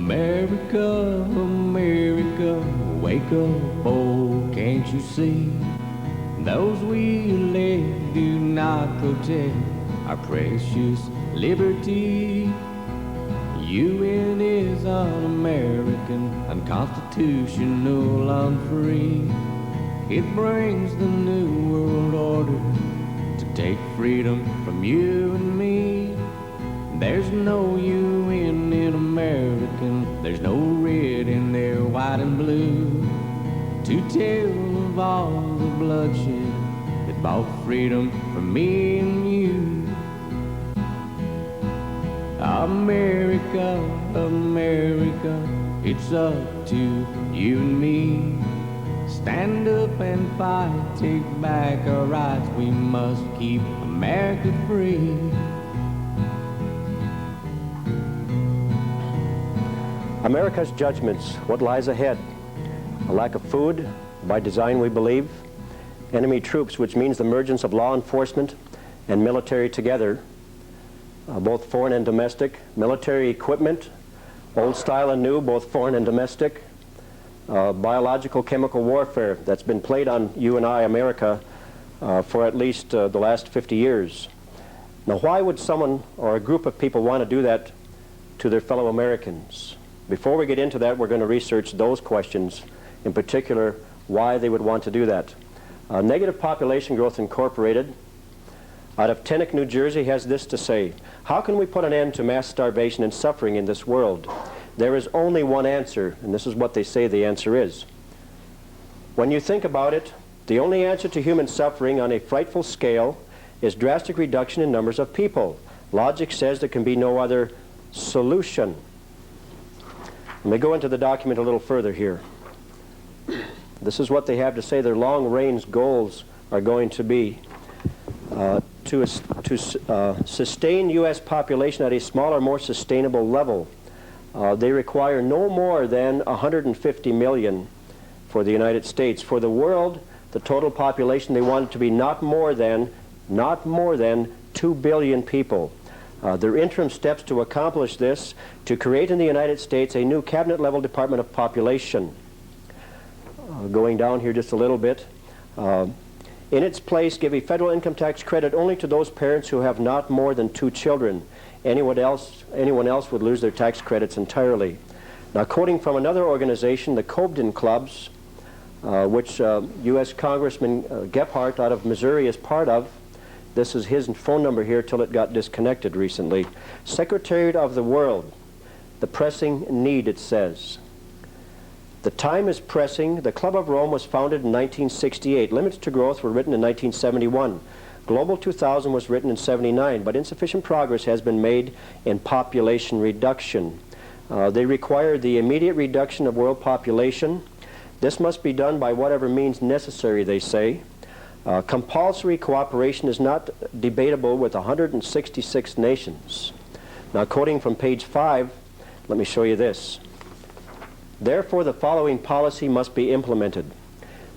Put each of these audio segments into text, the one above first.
America, America, wake up, oh, can't you see? Those we elect do not protect our precious liberty. UN is un-American, unconstitutional, unfree. It brings the new world order to take freedom from you and me. There's no UN in American, there's no red in their white and blue to tell of all the bloodshed that bought freedom from me and you. America, America, it's up to you and me. Stand up and fight, take back our rights. We must keep America free. America's judgments, what lies ahead? A lack of food, by design we believe. Enemy troops, which means the emergence of law enforcement and military together, both foreign and domestic. Military equipment, old style and new, both foreign and domestic. Biological chemical warfare that's been played on you and I, America, for at least the last 50 years. Now, why would someone or a group of people want to do that to their fellow Americans? Before we get into that, we're going to research those questions, in particular, why they would want to do that. Negative Population Growth Incorporated, out of Teaneck, New Jersey, has this to say: how can we put an end to mass starvation and suffering in this world? There is only one answer, and this is what they say the answer is. When you think about it, the only answer to human suffering on a frightful scale is drastic reduction in numbers of people. Logic says there can be no other solution. Let me go into the document a little further here. This is what they have to say their long-range goals are going to be. To sustain U.S. population at a smaller, more sustainable level, they require no more than 150 million for the United States. For the world, the total population, they want it to be not more than 2 billion people. Their interim steps to accomplish this, to create in the United States a new cabinet-level Department of Population. Going down here just a little bit. In its place, give a federal income tax credit only to those parents who have not more than 2 children. Anyone else would lose their tax credits entirely. Now, quoting from another organization, the Cobden Clubs, which U.S. Congressman Gephardt out of Missouri is part of. This is his phone number here till it got disconnected recently. Secretariat of the World, the pressing need, it says. The time is pressing. The Club of Rome was founded in 1968. Limits to Growth were written in 1971. Global 2000 was written in 79, but insufficient progress has been made in population reduction. They require the immediate reduction of world population. This must be done by whatever means necessary, they say. Compulsory cooperation is not debatable with 166 nations. Now, quoting from page 5, let me show you this. Therefore, the following policy must be implemented.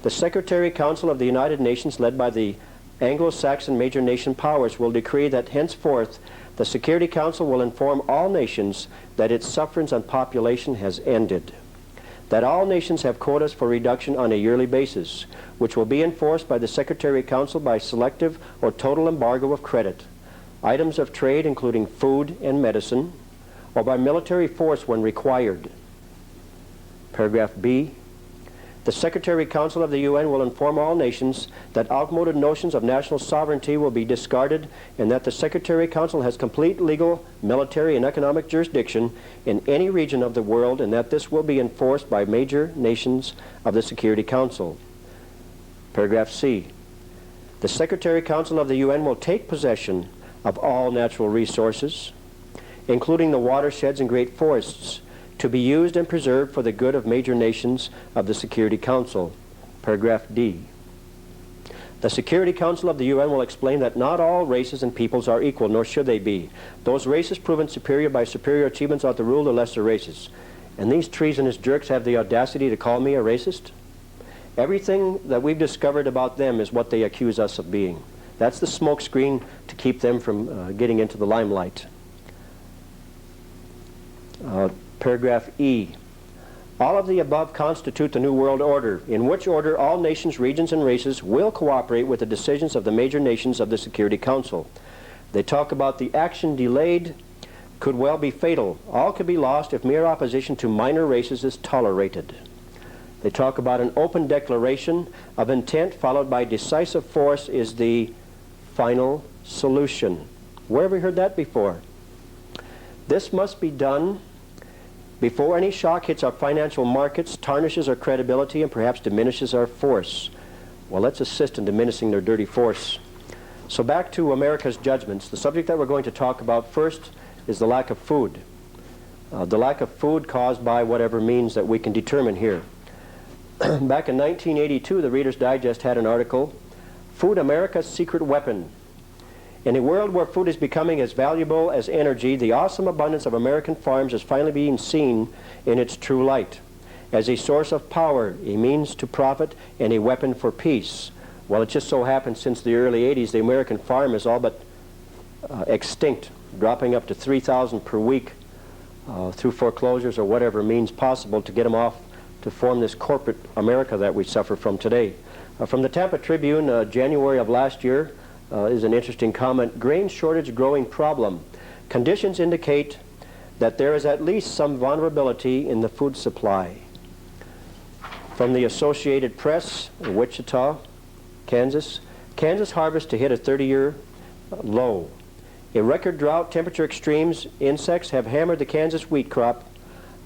The Secretary Council of the United Nations, led by the Anglo-Saxon major nation powers, will decree that henceforth the Security Council will inform all nations that its sufferance on population has ended. That all nations have quotas for reduction on a yearly basis, which will be enforced by the Secretary Council by selective or total embargo of credit, items of trade including food and medicine, or by military force when required. Paragraph B. The Secretary Council of the UN will inform all nations that outmoded notions of national sovereignty will be discarded and that the Secretary Council has complete legal, military, and economic jurisdiction in any region of the world, and that this will be enforced by major nations of the Security Council. Paragraph C. The Secretary Council of the UN will take possession of all natural resources, including the watersheds and great forests, to be used and preserved for the good of major nations of the Security Council. Paragraph D. The Security Council of the UN will explain that not all races and peoples are equal, nor should they be. Those races proven superior by superior achievements ought to rule the lesser races. And these treasonous jerks have the audacity to call me a racist? Everything that we've discovered about them is what they accuse us of being. That's the smokescreen to keep them from getting into the limelight. Paragraph E. All of the above constitute the New World Order, in which order all nations, regions, and races will cooperate with the decisions of the major nations of the Security Council. They talk about the action delayed could well be fatal. All could be lost if mere opposition to minor races is tolerated. They talk about an open declaration of intent followed by decisive force is the final solution. Where have we heard that before? This must be done before any shock hits our financial markets, tarnishes our credibility, and perhaps diminishes our force. Well, let's assist in diminishing their dirty force. So back to America's judgments. The subject that we're going to talk about first is the lack of food. The lack of food caused by whatever means that we can determine here. Back in 1982, the Reader's Digest had an article, Food, America's Secret Weapon. In a world where food is becoming as valuable as energy, the awesome abundance of American farms is finally being seen in its true light, as a source of power, a means to profit, and a weapon for peace. Well, it just so happens since the early 80s, the American farm is all but extinct, dropping up to 3,000 per week through foreclosures or whatever means possible to get them off to form this corporate America that we suffer from today. From the Tampa Tribune, January of last year, is an interesting comment. Grain shortage growing problem. Conditions indicate that there is at least some vulnerability in the food supply. From the Associated Press, Wichita, Kansas, Kansas harvest to hit a 30-year low. A record drought, temperature extremes, insects have hammered the Kansas wheat crop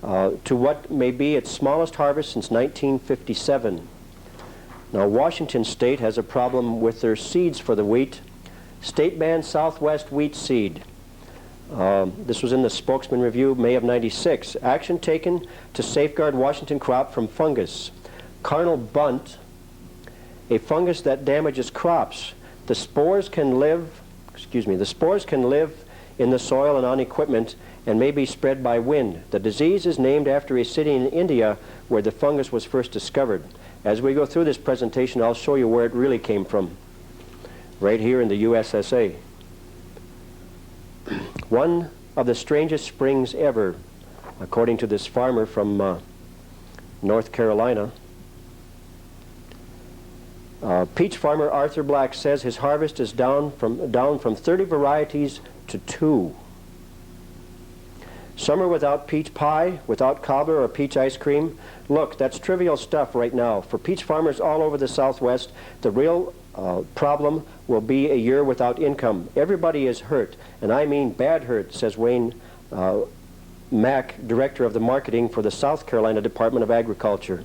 to what may be its smallest harvest since 1957. Now, Washington State has a problem with their seeds for the wheat. State bans Southwest wheat seed. This was in the Spokesman Review, May of '96. Action taken to safeguard Washington crop from fungus. Carnal bunt, a fungus that damages crops. The spores can live in the soil and on equipment and may be spread by wind. The disease is named after a city in India where the fungus was first discovered. As we go through this presentation, I'll show you where it really came from, right here in the USSA. One of the strangest springs ever, according to this farmer from North Carolina. Peach farmer Arthur Black says his harvest is down from 30 varieties to 2. Summer without peach pie, without cobbler or peach ice cream. Look, that's trivial stuff right now. For peach farmers all over the Southwest, the real problem will be a year without income. Everybody is hurt, and I mean bad hurt, says Wayne Mack, Director of the Marketing for the South Carolina Department of Agriculture.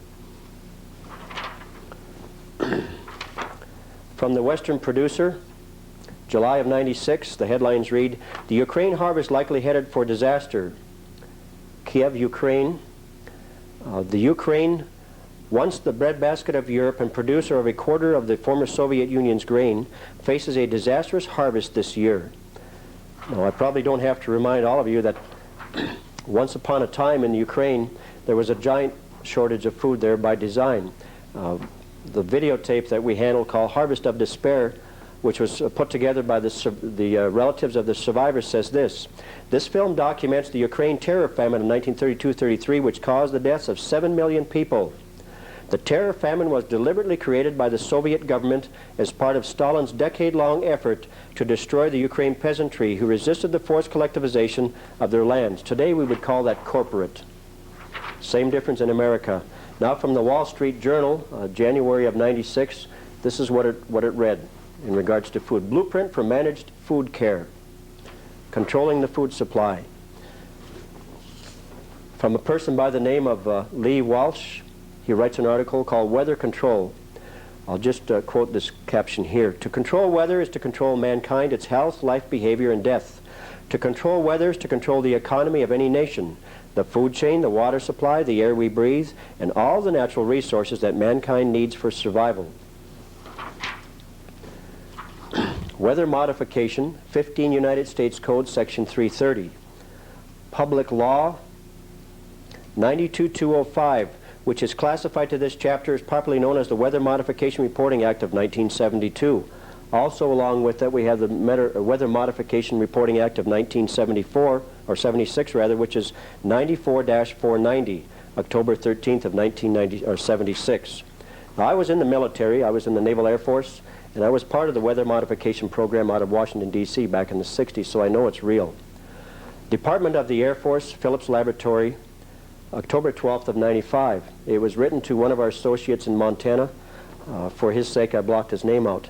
From the Western Producer, July of '96, the headlines read, the Ukraine harvest likely headed for disaster. Kiev, Ukraine. The Ukraine, once the breadbasket of Europe and producer of a quarter of the former Soviet Union's grain, faces a disastrous harvest this year. Now, I probably don't have to remind all of you that once upon a time in Ukraine, there was a giant shortage of food there by design. The videotape that we handled called Harvest of Despair, which was put together by the relatives of the survivors, says this. This film documents the Ukraine terror famine of 1932-33, which caused the deaths of 7 million people. The terror famine was deliberately created by the Soviet government as part of Stalin's decade-long effort to destroy the Ukraine peasantry who resisted the forced collectivization of their lands. Today we would call that corporate. Same difference in America. Now from the Wall Street Journal, January of '96, this is what it read in regards to food. Blueprint for managed food care, controlling the food supply. From a person by the name of Lee Walsh, he writes an article called Weather Control. I'll just quote this caption here. To control weather is to control mankind, its health, life, behavior, and death. To control weather is to control the economy of any nation, the food chain, the water supply, the air we breathe, and all the natural resources that mankind needs for survival. Weather modification, 15 United States Code, Section 330. Public Law 92205, which is classified to this chapter as popularly known as the Weather Modification Reporting Act of 1972. Also along with that we have the Weather Modification Reporting Act of 1974, or 76 rather, which is 94-490, October 13th of 76. Now, I was in the military. I was in the Naval Air Force, and I was part of the weather modification program out of Washington, D.C. back in the 60s, so I know it's real. Department of the Air Force, Phillips Laboratory, October 12th of 95. It was written to one of our associates in Montana. For his sake, I blocked his name out.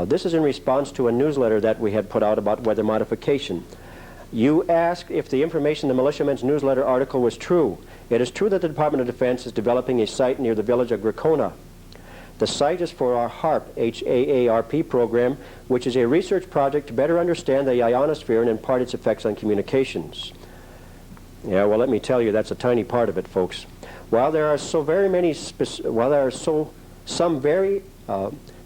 This is in response to a newsletter that we had put out about weather modification. You asked if the information in the Militiamen's newsletter article was true. It is true that the Department of Defense is developing a site near the village of Gracona. The site is for our HAARP, H-A-A-R-P program, which is a research project to better understand the ionosphere and impart its effects on communications. Yeah, well, let me tell you, that's a tiny part of it, folks. While there are some very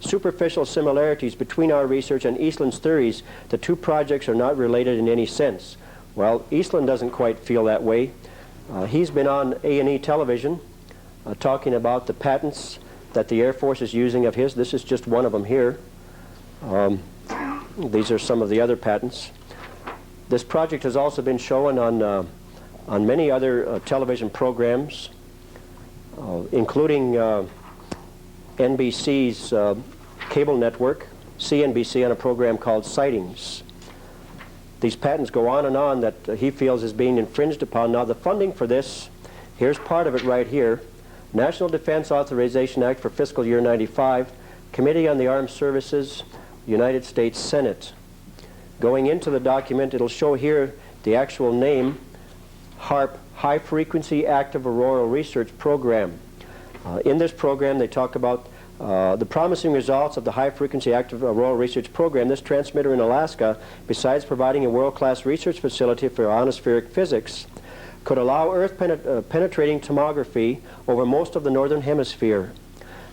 superficial similarities between our research and Eastland's theories, the two projects are not related in any sense. Well, Eastland doesn't quite feel that way. He's been on A&E television talking about the patents that the Air Force is using of his. This is just one of them here. These are some of the other patents. This project has also been shown on many other television programs, including NBC's cable network, CNBC, on a program called Sightings. These patents go on that he feels is being infringed upon. Now, the funding for this, here's part of it right here. National Defense Authorization Act for fiscal year 95, Committee on the Armed Services, United States Senate. Going into the document, it'll show here the actual name, HAARP, High Frequency Active Auroral Research Program. In this program, they talk about the promising results of the High Frequency Active Auroral Research Program. This transmitter in Alaska, besides providing a world-class research facility for ionospheric physics, could allow Earth-penetrating tomography over most of the northern hemisphere.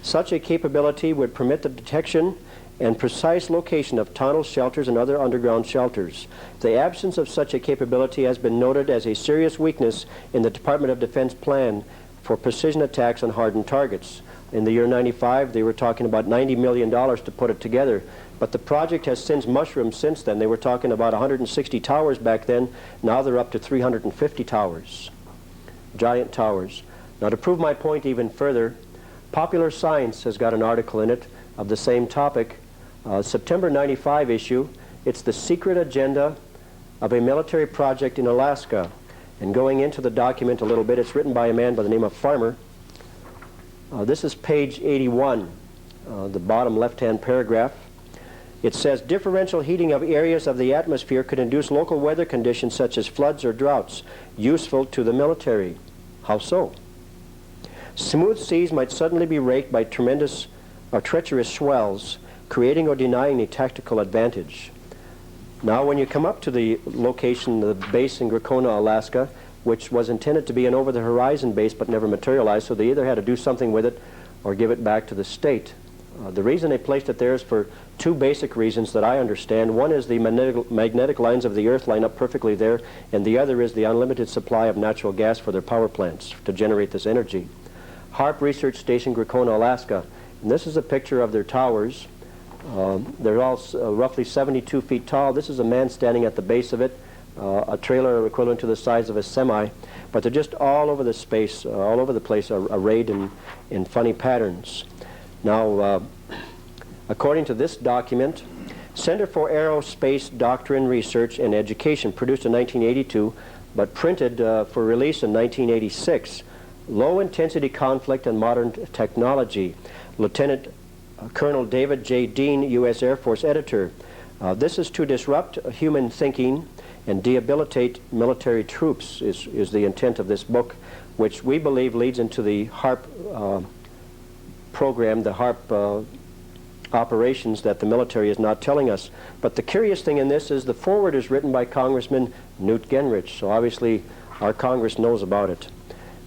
Such a capability would permit the detection and precise location of tunnels, shelters, and other underground shelters. The absence of such a capability has been noted as a serious weakness in the Department of Defense plan for precision attacks on hardened targets. In the year 95, they were talking about $90 million to put it together. But the project has since mushroomed since then. They were talking about 160 towers back then. Now they're up to 350 towers. Giant towers. Now, to prove my point even further, Popular Science has got an article in it of the same topic. September 95 issue. It's the secret agenda of a military project in Alaska. And going into the document a little bit, it's written by a man by the name of Farmer. This is page 81, the bottom left-hand paragraph. It says, differential heating of areas of the atmosphere could induce local weather conditions such as floods or droughts, useful to the military. How so? Smooth seas might suddenly be raked by tremendous or treacherous swells, creating or denying a tactical advantage. Now, when you come up to the location, the base in Gracona, Alaska, which was intended to be an over-the-horizon base but never materialized, so they either had to do something with it or give it back to the state. The reason they placed it there is for two basic reasons that I understand. One is the magnetic lines of the Earth line up perfectly there, and the other is the unlimited supply of natural gas for their power plants to generate this energy. HAARP Research Station, Gracona, Alaska. And this is a picture of their towers. They're all roughly 72 feet tall. This is a man standing at the base of it, a trailer equivalent to the size of a semi. But they're just all over the space, all over the place, arrayed in funny patterns. Now, according to this document, Center for Aerospace Doctrine, Research, and Education, produced in 1982, but printed for release in 1986. Low-intensity conflict and modern technology. Lieutenant Colonel David J. Dean, U.S. Air Force editor. This is to disrupt human thinking and debilitate military troops is the intent of this book, which we believe leads into the HAARP program, the HAARP operations that the military is not telling us. But the curious thing in this is the foreword is written by Congressman Newt Gingrich, so obviously our Congress knows about it.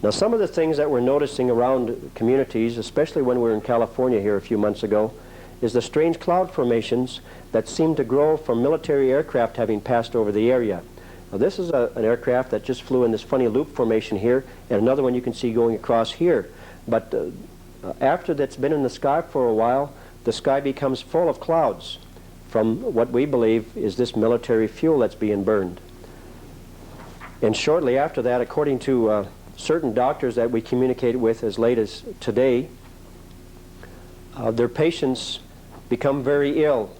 Now, some of the things that we're noticing around communities, especially when we were in California here a few months ago, is the strange cloud formations that seem to grow from military aircraft having passed over the area. Now, this is an aircraft that just flew in this funny loop formation here, and another one you can see going across here. But after that's been in the sky for a while, the sky becomes full of clouds from what we believe is this military fuel that's being burned. And shortly after that, according to certain doctors that we communicated with as late as today, their patients become very ill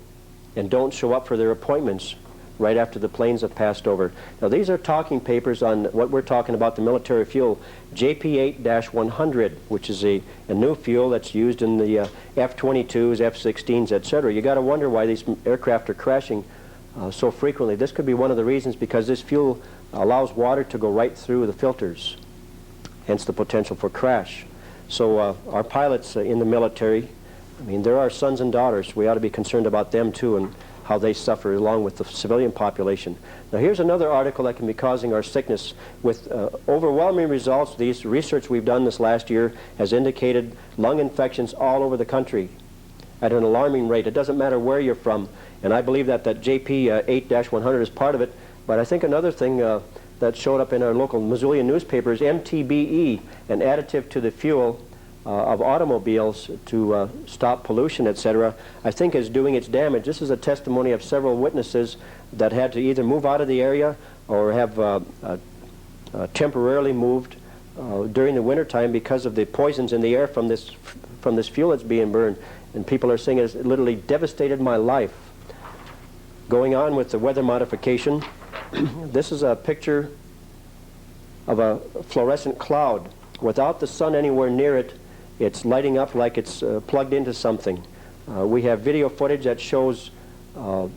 and don't show up for their appointments right after the planes have passed over. Now, these are talking papers on what we're talking about, the military fuel, JP8-100, which is a new fuel that's used in the F-22s, F-16s, etc. You got to wonder why these aircraft are crashing so frequently. This could be one of the reasons, because this fuel allows water to go right through the filters, hence the potential for crash. So our pilots in the military, I mean, there are sons and daughters. We ought to be concerned about them too, and how they suffer along with the civilian population. Now, here's another article that can be causing our sickness. With overwhelming results, these research we've done this last year has indicated lung infections all over the country at an alarming rate. It doesn't matter where you're from, and I believe that JP8-100 is part of it. But I think another thing that showed up in our local Missoulian newspaper is MTBE, an additive to the fuel of automobiles to stop pollution, etc., I think is doing its damage. This is a testimony of several witnesses that had to either move out of the area or have temporarily moved during the wintertime because of the poisons in the air from this fuel that's being burned. And people are saying it's literally devastated my life. Going on with the weather modification, this is a picture of a fluorescent cloud. Without the sun anywhere near it, it's lighting up like it's plugged into something. We have video footage that shows an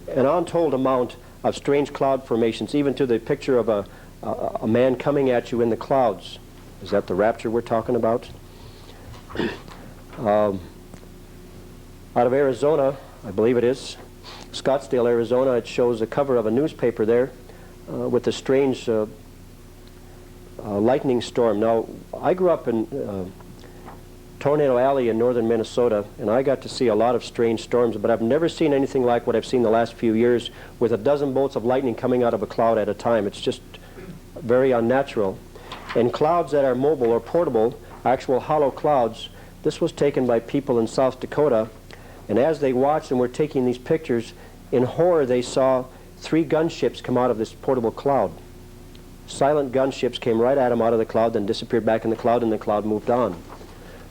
untold amount of strange cloud formations, even to the picture of a man coming at you in the clouds. Is that the rapture we're talking about? Out of Arizona, I believe it is, Scottsdale, Arizona, it shows a cover of a newspaper there with a strange lightning storm. Now, I grew up in Tornado Alley in northern Minnesota, and I got to see a lot of strange storms, but I've never seen anything like what I've seen the last few years, with a dozen bolts of lightning coming out of a cloud at a time. It's just very unnatural. And clouds that are mobile or portable, actual hollow clouds, this was taken by people in South Dakota, and as they watched and were taking these pictures, in horror they saw 3 gunships come out of this portable cloud. Silent gunships came right at them out of the cloud, then disappeared back in the cloud, and the cloud moved on.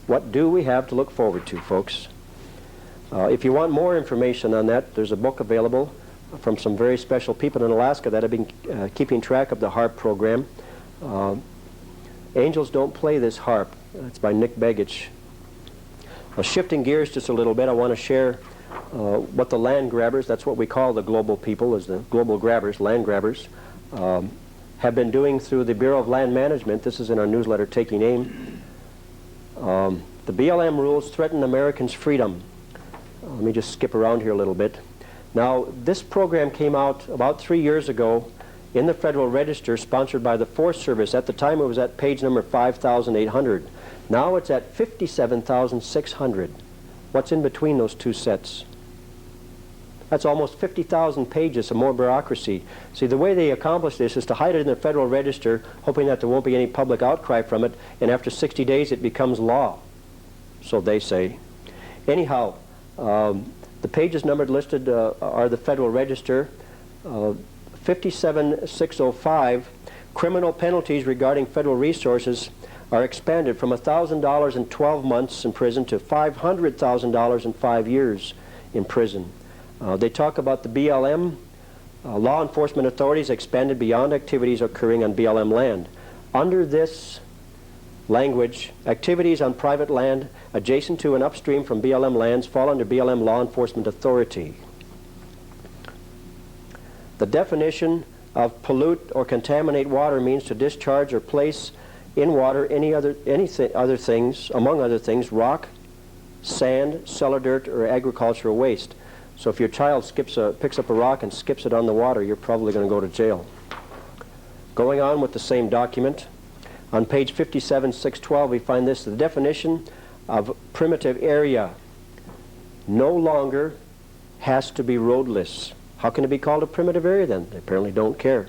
What do we have to look forward to, folks? If you want more information on that, there's a book available from some very special people in Alaska that have been keeping track of the HARP program. Angels Don't Play This HARP. It's by Nick Begich. Shifting gears just a little bit, I want to share what the land grabbers, that's what we call the global people, is the global grabbers, land grabbers, have been doing through the Bureau of Land Management. This is in our newsletter, Taking Aim. The BLM rules threaten Americans' freedom. Let me just skip around here a little bit. Now, this program came out about 3 years ago in the Federal Register, sponsored by the Forest Service. At the time, it was at page number 5,800. Now it's at 57,600. What's in between those two sets? That's almost 50,000 pages of more bureaucracy. See, the way they accomplish this is to hide it in the Federal Register, hoping that there won't be any public outcry from it, and after 60 days it becomes law, so they say. Anyhow, the pages numbered listed are the Federal Register. 57605, criminal penalties regarding federal resources are expanded from $1,000 in 12 months in prison to $500,000 in 5 years in prison. They talk about the BLM. Law enforcement authorities expanded beyond activities occurring on BLM land. Under this language, activities on private land adjacent to and upstream from BLM lands fall under BLM law enforcement authority. The definition of pollute or contaminate water means to discharge or place in water other things, among other things, rock, sand, cellar dirt, or agricultural waste. So if your child picks up a rock and skips it on the water, you're probably going to go to jail. Going on with the same document, on page 57,612, we find this: the definition of primitive area no longer has to be roadless. How can it be called a primitive area then? They apparently don't care.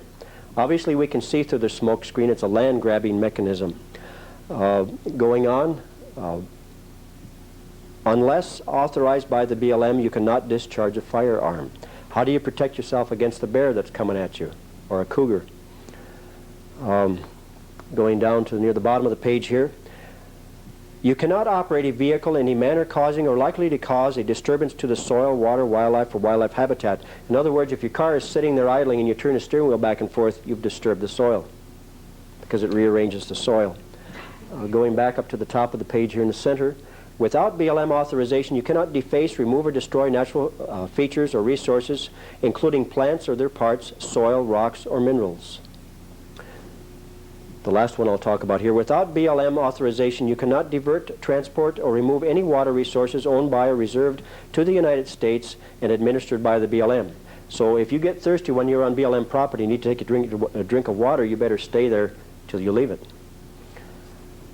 Obviously, we can see through the smoke screen. It's a land-grabbing mechanism. Going on, unless authorized by the BLM, you cannot discharge a firearm. How do you protect yourself against the bear that's coming at you, or a cougar? Going down to near the bottom of the page here. You cannot operate a vehicle in a manner causing or likely to cause a disturbance to the soil, water, wildlife, or wildlife habitat. In other words, if your car is sitting there idling and you turn the steering wheel back and forth, you've disturbed the soil because it rearranges the soil. Going back up to the top of the page here in the center, without BLM authorization, you cannot deface, remove, or destroy natural features or resources, including plants or their parts, soil, rocks, or minerals. The last one I'll talk about here. Without BLM authorization, you cannot divert, transport, or remove any water resources owned by or reserved to the United States and administered by the BLM. So if you get thirsty when you're on BLM property and you need to take a drink of water, you better stay there till you leave it.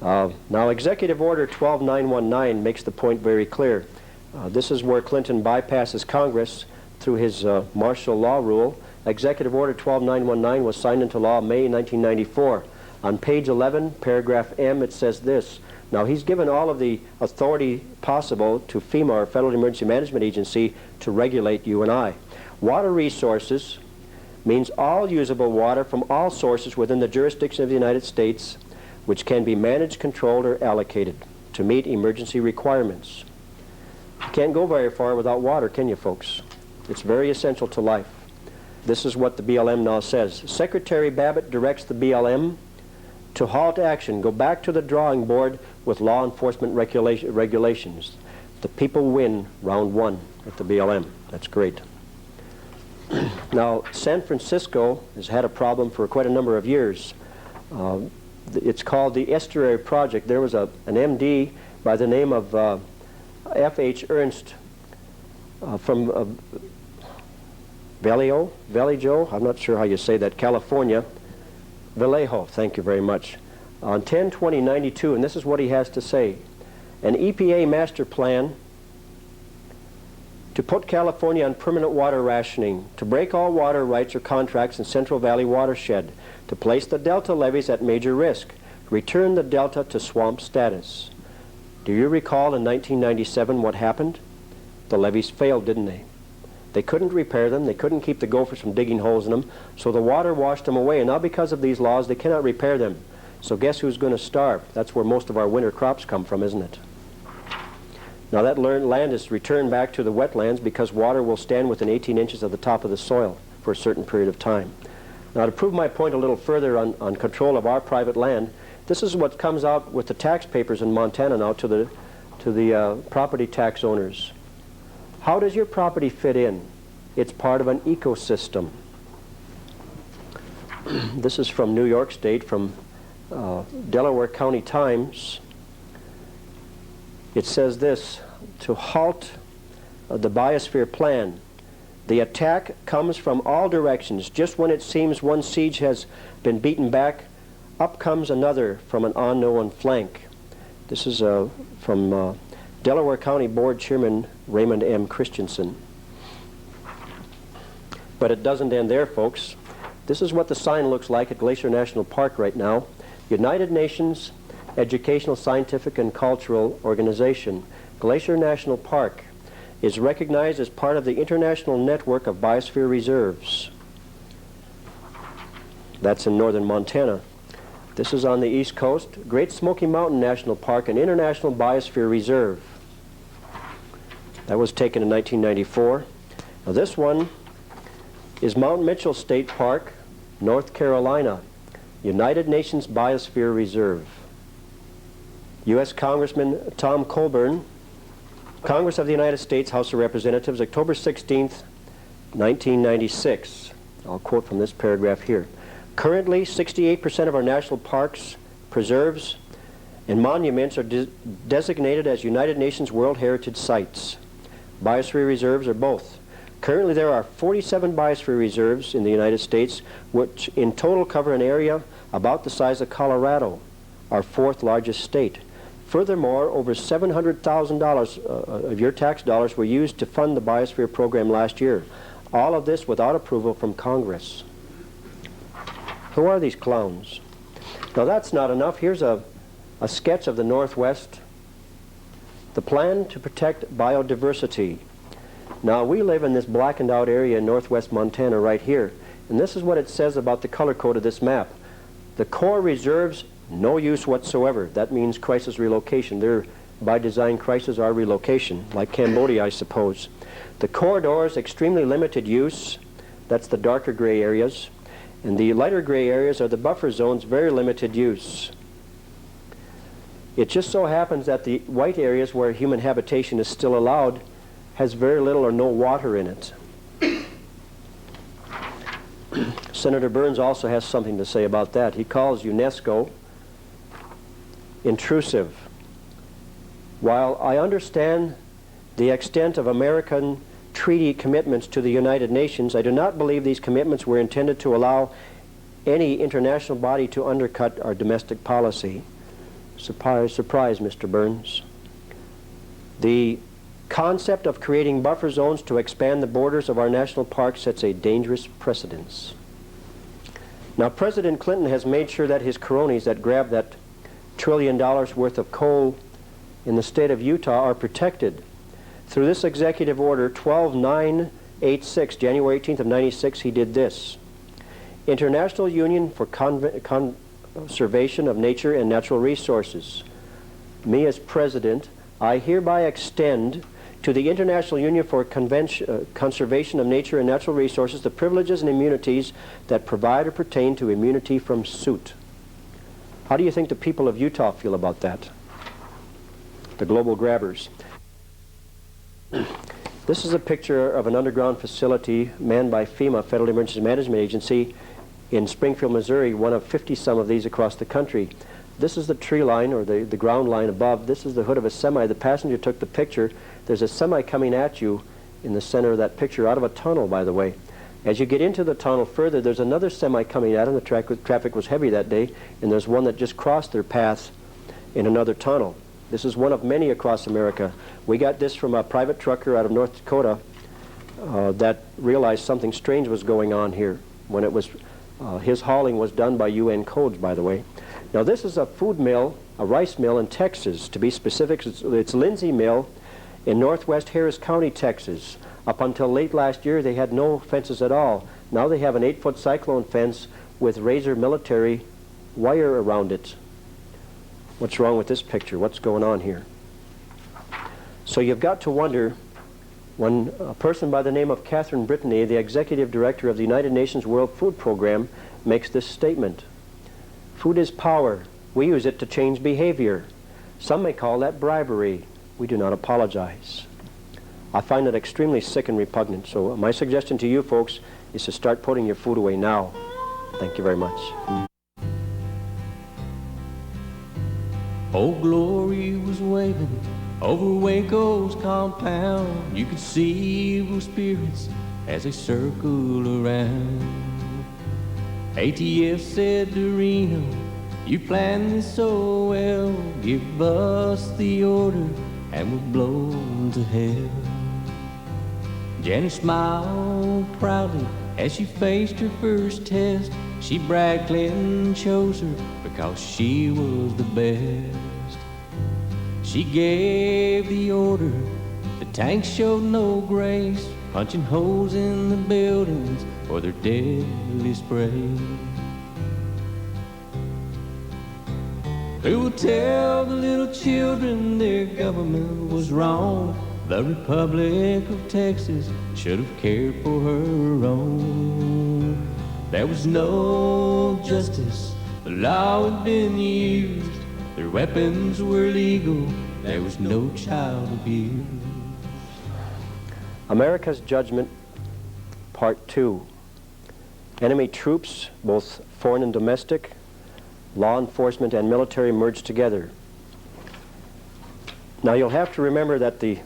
Now, Executive Order 12919 makes the point very clear. This is where Clinton bypasses Congress through his martial law rule. Executive Order 12919 was signed into law May 1994. On page 11, paragraph M, it says this. Now, he's given all of the authority possible to FEMA, or Federal Emergency Management Agency, to regulate you and I. Water resources means all usable water from all sources within the jurisdiction of the United States, which can be managed, controlled, or allocated to meet emergency requirements. You can't go very far without water, can you, folks? It's very essential to life. This is what the BLM now says. Secretary Babbitt directs the BLM to halt action, go back to the drawing board with law enforcement regulations. The people win round one at the BLM. That's great. Now, San Francisco has had a problem for quite a number of years. It's called the Estuary Project. There was an MD by the name of F.H. Ernst from Vallejo, I'm not sure how you say that, California. Vallejo, thank you very much. On 10/20/92, and this is what he has to say. An EPA master plan to put California on permanent water rationing, to break all water rights or contracts in Central Valley watershed, to place the Delta levees at major risk, return the Delta to swamp status. Do you recall in 1997 what happened? The levees failed, didn't they? They couldn't repair them. They couldn't keep the gophers from digging holes in them. So the water washed them away. And now because of these laws, they cannot repair them. So guess who's going to starve? That's where most of our winter crops come from, isn't it? Now that land is returned back to the wetlands because water will stand within 18 inches of the top of the soil for a certain period of time. Now to prove my point a little further on control of our private land, this is what comes out with the tax papers in Montana now to the property tax owners. How does your property fit in? It's part of an ecosystem. This is from New York State, from Delaware County Times. It says this: to halt the biosphere plan. The attack comes from all directions. Just when it seems one siege has been beaten back, up comes another from an unknown flank. This is from Delaware County Board Chairman Raymond M. Christensen. But it doesn't end there, folks. This is what the sign looks like at Glacier National Park right now. United Nations Educational, Scientific, and Cultural Organization. Glacier National Park is recognized as part of the International Network of Biosphere Reserves. That's in northern Montana. This is on the East Coast. Great Smoky Mountain National Park, an International Biosphere Reserve. That was taken in 1994. Now this one is Mount Mitchell State Park, North Carolina, United Nations Biosphere Reserve. U.S. Congressman Tom Colburn, Congress of the United States, House of Representatives, October 16th, 1996. I'll quote from this paragraph here. Currently, 68% of our national parks, preserves, and monuments are designated as United Nations World Heritage Sites. Biosphere reserves are both. Currently, there are 47 biosphere reserves in the United States, which in total cover an area about the size of Colorado, our fourth largest state. Furthermore, over $700,000 of your tax dollars were used to fund the biosphere program last year. All of this without approval from Congress. Who are these clowns? Now that's not enough. Here's a sketch of the Northwest. The plan to protect biodiversity. Now we live in this blackened out area in northwest Montana right here. And this is what it says about the color code of this map. The core reserves, no use whatsoever. That means crisis relocation. They're by design crisis are relocation, like Cambodia, I suppose. The corridors, extremely limited use. That's the darker gray areas. And the lighter gray areas are the buffer zones, very limited use. It just so happens that the white areas where human habitation is still allowed has very little or no water in it. Senator Burns also has something to say about that. He calls UNESCO intrusive. While I understand the extent of American treaty commitments to the United Nations, I do not believe these commitments were intended to allow any international body to undercut our domestic policy. Surprise, surprise, Mr. Burns. The concept of creating buffer zones to expand the borders of our national parks sets a dangerous precedence. Now, President Clinton has made sure that his cronies that grabbed that $1 trillion worth of coal in the state of Utah are protected. Through this executive order 12986, January 18th of 96, he did this. International Union for Conservation of Nature and Natural Resources. Me as president, I hereby extend to the International Union for Conservation of Nature and Natural Resources the privileges and immunities that provide or pertain to immunity from suit. How do you think the people of Utah feel about that? The global grabbers. This is a picture of an underground facility manned by FEMA, Federal Emergency Management Agency, in Springfield, Missouri, one of 50-some of these across the country. This is the tree line, or the ground line above. This is the hood of a semi. The passenger took the picture. There's a semi coming at you in the center of that picture, out of a tunnel, by the way. As you get into the tunnel further, there's another semi coming at them. The traffic was heavy that day, and there's one that just crossed their path in another tunnel. This is one of many across America. We got this from a private trucker out of North Dakota that realized something strange was going on here when it was, his hauling was done by UN codes, by the way. Now this is a food mill, a rice mill in Texas. To be specific, it's Lindsay Mill in northwest Harris County, Texas. Up until late last year, they had no fences at all. Now they have an 8-foot cyclone fence with razor military wire around it. What's wrong with this picture? What's going on here? So you've got to wonder, when a person by the name of Catherine Brittany, the executive director of the United Nations World Food Program, makes this statement. Food is power. We use it to change behavior. Some may call that bribery. We do not apologize. I find it extremely sick and repugnant. So my suggestion to you folks is to start putting your food away now. Thank you very much. Old Glory was waving over Waco's compound. You could see evil spirits as they circled around. ATF said to Reno, you planned this so well, give us the order and we'll blow to hell. Janet smiled proudly as she faced her first test. She bragged Clinton chose her because she was the best. She gave the order, the tanks showed no grace, punching holes in the buildings for their deadly spray. Who will tell the little children their government was wrong? The Republic of Texas should have cared for her own. There was no justice, the law had been used, their weapons were legal, there was no child abuse. America's Judgment, Part 2. Enemy troops, both foreign and domestic, law enforcement and military merged together. Now you'll have to remember that the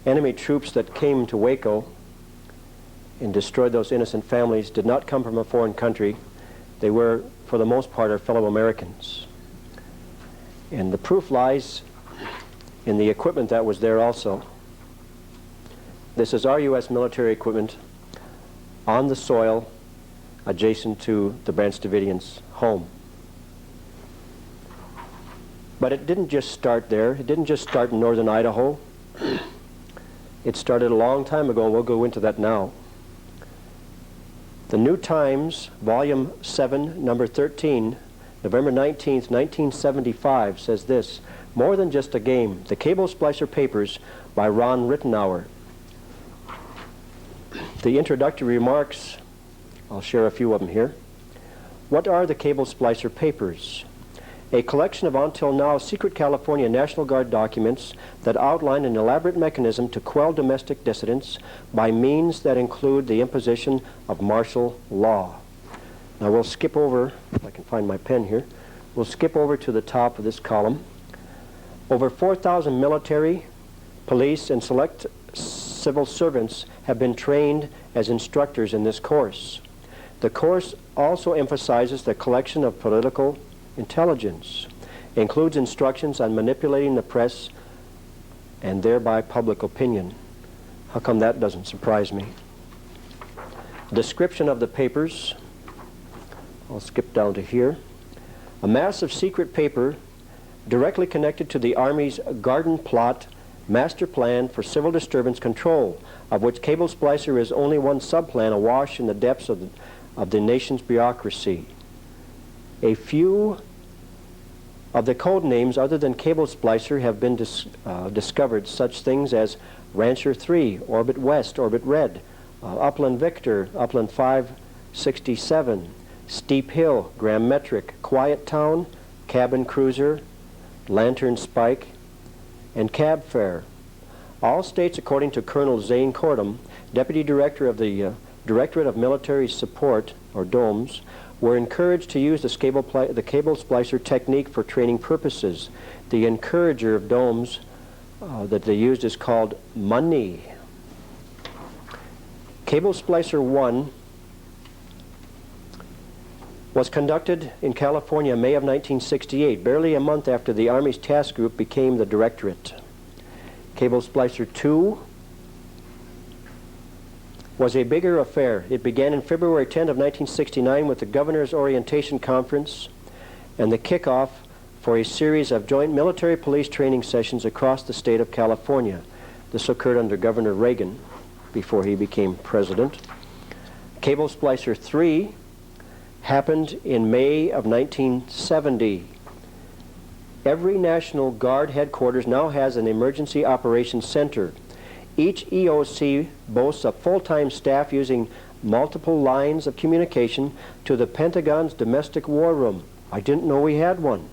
enemy troops that came to Waco and destroyed those innocent families did not come from a foreign country. They were, for the most part, our fellow Americans. And the proof lies in the equipment that was there also. This is our U.S. military equipment on the soil adjacent to the Branch Davidians' home. But it didn't just start there. It didn't just start in northern Idaho. It started a long time ago, and we'll go into that now. The New Times, Volume 7, Number 13, November 19th, 1975, says this: "More Than Just a Game, The Cable Splicer Papers" by Ron Rittenauer. The introductory remarks, I'll share a few of them here. What are the Cable Splicer Papers? A collection of until now secret California National Guard documents that outline an elaborate mechanism to quell domestic dissidents by means that include the imposition of martial law. Now we'll skip over, if I can find my pen here, we'll skip over to the top of this column. Over 4,000 military, police, and select civil servants have been trained as instructors in this course. The course also emphasizes the collection of political intelligence, includes instructions on manipulating the press and thereby public opinion. How come that doesn't surprise me? Description of the papers. I'll skip down to here. A massive secret paper directly connected to the Army's Garden Plot Master Plan for Civil Disturbance Control, of which Cable Splicer is only one subplan awash in the depths of the nation's bureaucracy. A few of the code names other than Cable Splicer have been discovered, such things as Rancher 3, Orbit West, Orbit Red, Upland Victor, Upland 567, Steep Hill, Graham Metric, Quiet Town, Cabin Cruiser, Lantern Spike, and Cab Fare. All states, according to Colonel Zane Cordum, Deputy Director of the Directorate of Military Support, or DOMS, were encouraged to use the cable splicer technique for training purposes. The encourager of DOMS that they used is called money. Cable Splicer 1 was conducted in California May of 1968, barely a month after the Army's task group became the Directorate. Cable Splicer 2 was a bigger affair. It began in February 10 of 1969 with the Governor's Orientation Conference and the kickoff for a series of joint military police training sessions across the state of California. This occurred under Governor Reagan before he became president. Cable Splicer 3 happened in May of 1970. Every National Guard headquarters now has an Emergency Operations Center. Each EOC boasts a full-time staff using multiple lines of communication to the Pentagon's Domestic War Room. I didn't know we had one.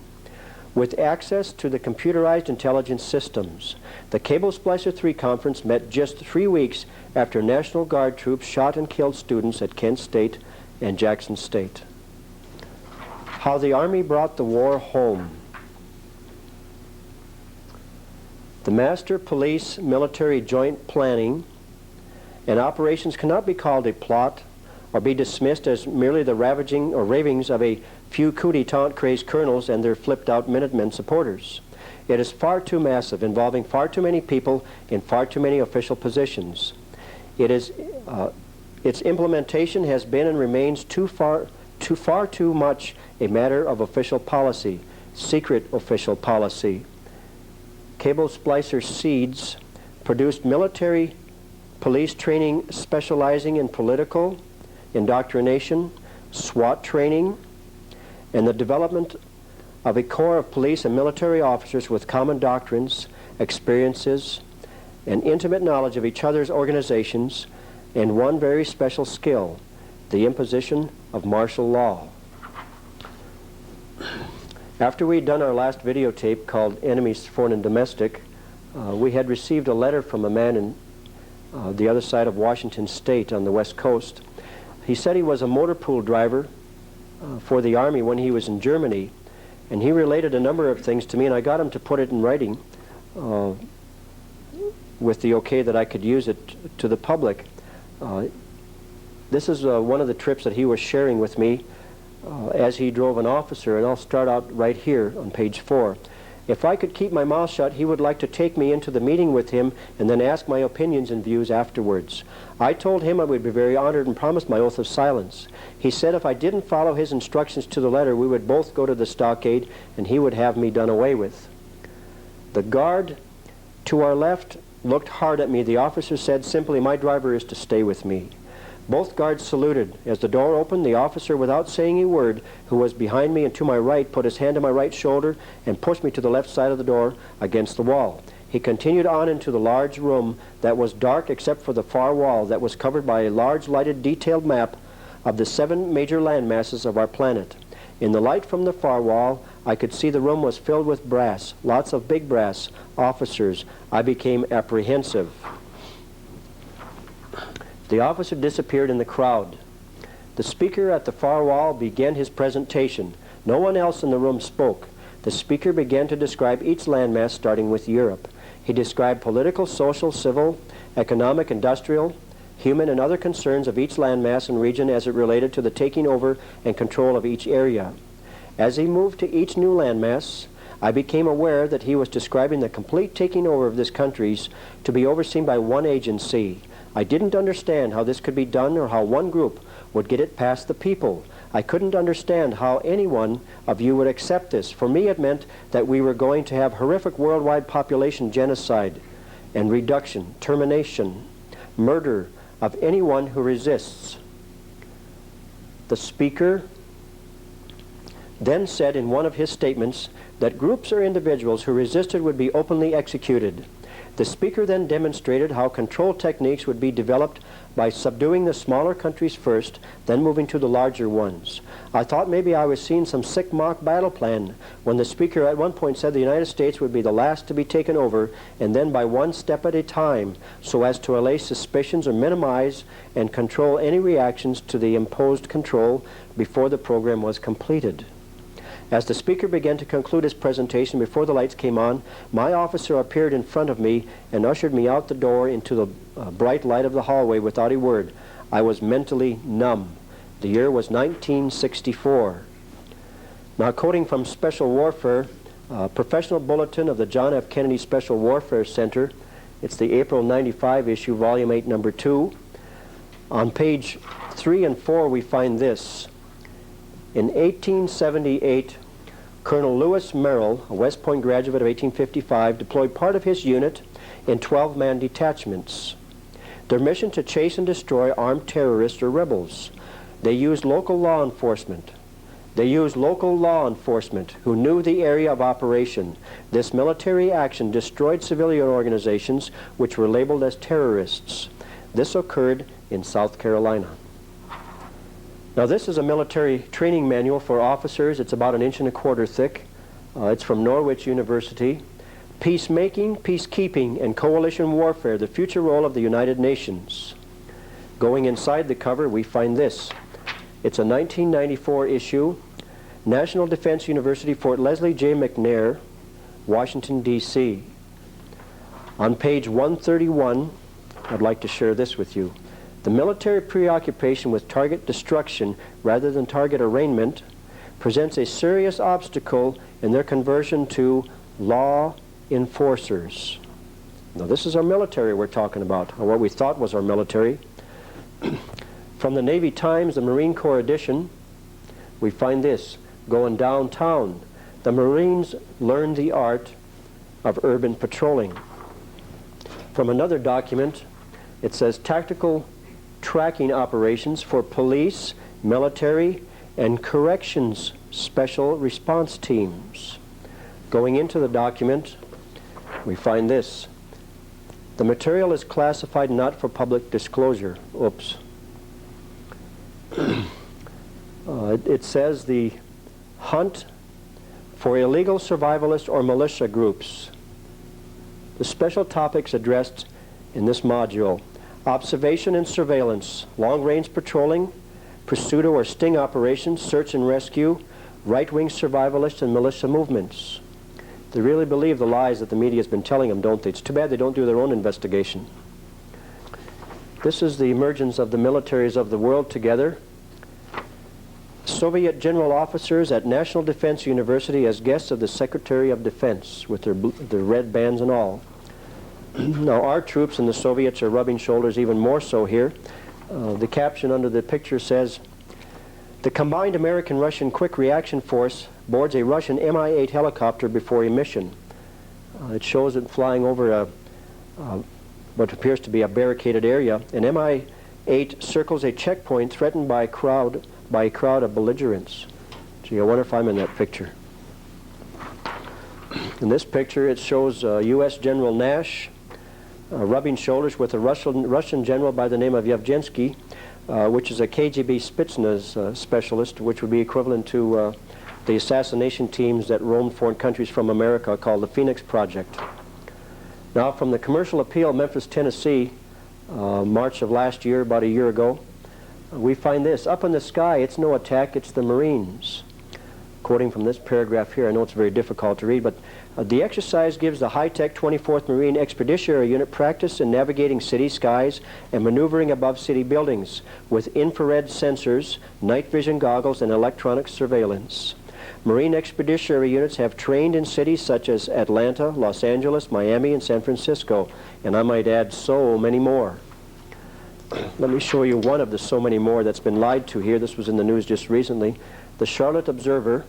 With access to the computerized intelligence systems. The Cable Splicer 3 conference met just 3 weeks after National Guard troops shot and killed students at Kent State and Jackson State. How the Army brought the war home. The Master Police Military Joint Planning and operations cannot be called a plot or be dismissed as merely the ravaging or ravings of a few coup d'etat crazed colonels and their flipped-out Minutemen supporters. It is far too massive, involving far too many people in far too many official positions. Its implementation has been and remains far too much a matter of official policy, secret official policy. Cable Splicer seeds produced military police training specializing in political indoctrination, SWAT training, and the development of a corps of police and military officers with common doctrines, experiences, and intimate knowledge of each other's organizations, and one very special skill, the imposition of martial law. After we'd done our last videotape called Enemies Foreign and Domestic, we had received a letter from a man in the other side of Washington State on the West Coast. He said he was a motor pool driver for the Army when he was in Germany, and he related a number of things to me, and I got him to put it in writing with the okay that I could use it to the public. This is one of the trips that he was sharing with me as he drove an officer, and I'll start out right here on page 4. If I could keep my mouth shut, he would like to take me into the meeting with him and then ask my opinions and views afterwards. I told him I would be very honored and promised my oath of silence. He said if I didn't follow his instructions to the letter, we would both go to the stockade and he would have me done away with. The guard to our left looked hard at me. The officer said simply, "My driver is to stay with me." Both guards saluted. As the door opened, the officer, without saying a word, who was behind me and to my right, put his hand on my right shoulder and pushed me to the left side of the door against the wall. He continued on into the large room that was dark except for the far wall that was covered by a large lighted detailed map of the 7 major land masses of our planet. In the light from the far wall, I could see the room was filled with brass, lots of big brass, officers. I became apprehensive. The officer disappeared in the crowd. The speaker at the far wall began his presentation. No one else in the room spoke. The speaker began to describe each landmass, starting with Europe. He described political, social, civil, economic, industrial, human, and other concerns of each landmass and region as it related to the taking over and control of each area. As he moved to each new landmass, I became aware that he was describing the complete taking over of these countries to be overseen by one agency. I didn't understand how this could be done or how one group would get it past the people. I couldn't understand how any one of you would accept this. For me, it meant that we were going to have horrific worldwide population genocide and reduction, termination, murder of anyone who resists. The speaker then said in one of his statements that groups or individuals who resisted would be openly executed. The speaker then demonstrated how control techniques would be developed by subduing the smaller countries first, then moving to the larger ones. I thought maybe I was seeing some sick mock battle plan when the speaker at one point said the United States would be the last to be taken over, and then by one step at a time, so as to allay suspicions or minimize and control any reactions to the imposed control before the program was completed. As the speaker began to conclude his presentation before the lights came on, my officer appeared in front of me and ushered me out the door into the bright light of the hallway without a word. I was mentally numb. The year was 1964. Now, quoting from Special Warfare, Professional Bulletin of the John F. Kennedy Special Warfare Center, it's the April 95 issue, Volume 8, Number 2. On page 3 and 4 we find this. In 1878, Colonel Lewis Merrill, a West Point graduate of 1855, deployed part of his unit in 12-man detachments. Their mission to chase and destroy armed terrorists or rebels. They used local law enforcement. Who knew the area of operation. This military action destroyed civilian organizations which were labeled as terrorists. This occurred in South Carolina. Now, this is a military training manual for officers. It's about 1.25 inches thick. It's from Norwich University. Peacemaking, Peacekeeping, and Coalition Warfare, the Future Role of the United Nations. Going inside the cover, we find this. It's a 1994 issue, National Defense University, Fort Leslie J. McNair, Washington, D.C. On page 131, I'd like to share this with you. The military preoccupation with target destruction rather than target arraignment presents a serious obstacle in their conversion to law enforcers. Now, this is our military we're talking about, or what we thought was our military. From the Navy Times, the Marine Corps edition, we find this. Going downtown, the Marines learned the art of urban patrolling. From another document, it says tactical tracking operations for police, military, and corrections special response teams. Going into the document, we find this. The material is classified not for public disclosure. Oops. It says the hunt for illegal survivalist or militia groups. The special topics addressed in this module: observation and surveillance, long-range patrolling, pursuit or sting operations, search and rescue, right-wing survivalist and militia movements. They really believe the lies that the media has been telling them, don't they? It's too bad they don't do their own investigation. This is the emergence of the militaries of the world together. Soviet general officers at National Defense University as guests of the Secretary of Defense with their red bands and all. Now, our troops and the Soviets are rubbing shoulders even more so here. The caption under the picture says, "The combined American-Russian quick reaction force boards a Russian Mi-8 helicopter before a mission." It shows it flying over what appears to be a barricaded area. An Mi-8 8 circles a checkpoint threatened by a crowd of belligerents. Gee, I wonder if I'm in that picture. In this picture, it shows U.S. General Nash rubbing shoulders with a Russian general by the name of Yevgensky, which is a KGB Spetsnaz specialist, which would be equivalent to the assassination teams that roamed foreign countries from America, called the Phoenix Project. Now, from the Commercial Appeal, Memphis, Tennessee, March of last year, about a year ago, we find this: up in the sky, it's no attack, it's the Marines. Quoting from this paragraph here, I know it's very difficult to read, but the exercise gives the high-tech 24th Marine Expeditionary Unit practice in navigating city skies and maneuvering above city buildings with infrared sensors, night vision goggles, and electronic surveillance. Marine Expeditionary Units have trained in cities such as Atlanta, Los Angeles, Miami, and San Francisco, and I might add so many more. Let me show you one of the so many more that's been lied to here. This was in the news just recently. The Charlotte Observer,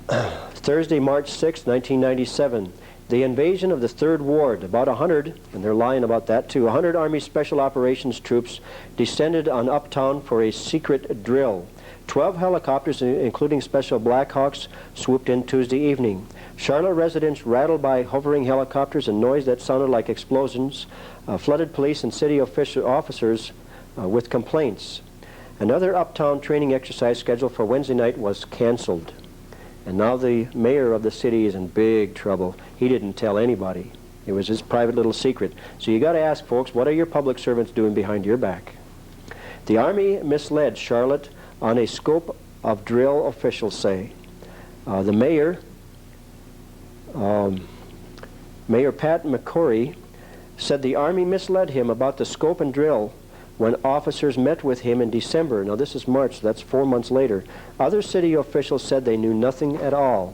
Thursday, March 6, 1997. The invasion of the 3rd Ward, about 100, and they're lying about that too, 100 Army Special Operations troops descended on Uptown for a secret drill. 12 helicopters, including Special Blackhawks, swooped in Tuesday evening. Charlotte residents, rattled by hovering helicopters and noise that sounded like explosions, flooded police and city officers with complaints. Another Uptown training exercise scheduled for Wednesday night was canceled. And now the mayor of the city is in big trouble. He didn't tell anybody. It was his private little secret. So you got to ask, folks, what are your public servants doing behind your back? The Army misled Charlotte on a scope of drill, officials say. The mayor, Mayor Pat McCrory, said the Army misled him about the scope and drill when officers met with him in December. Now this is March, so that's 4 months later. Other city officials said they knew nothing at all.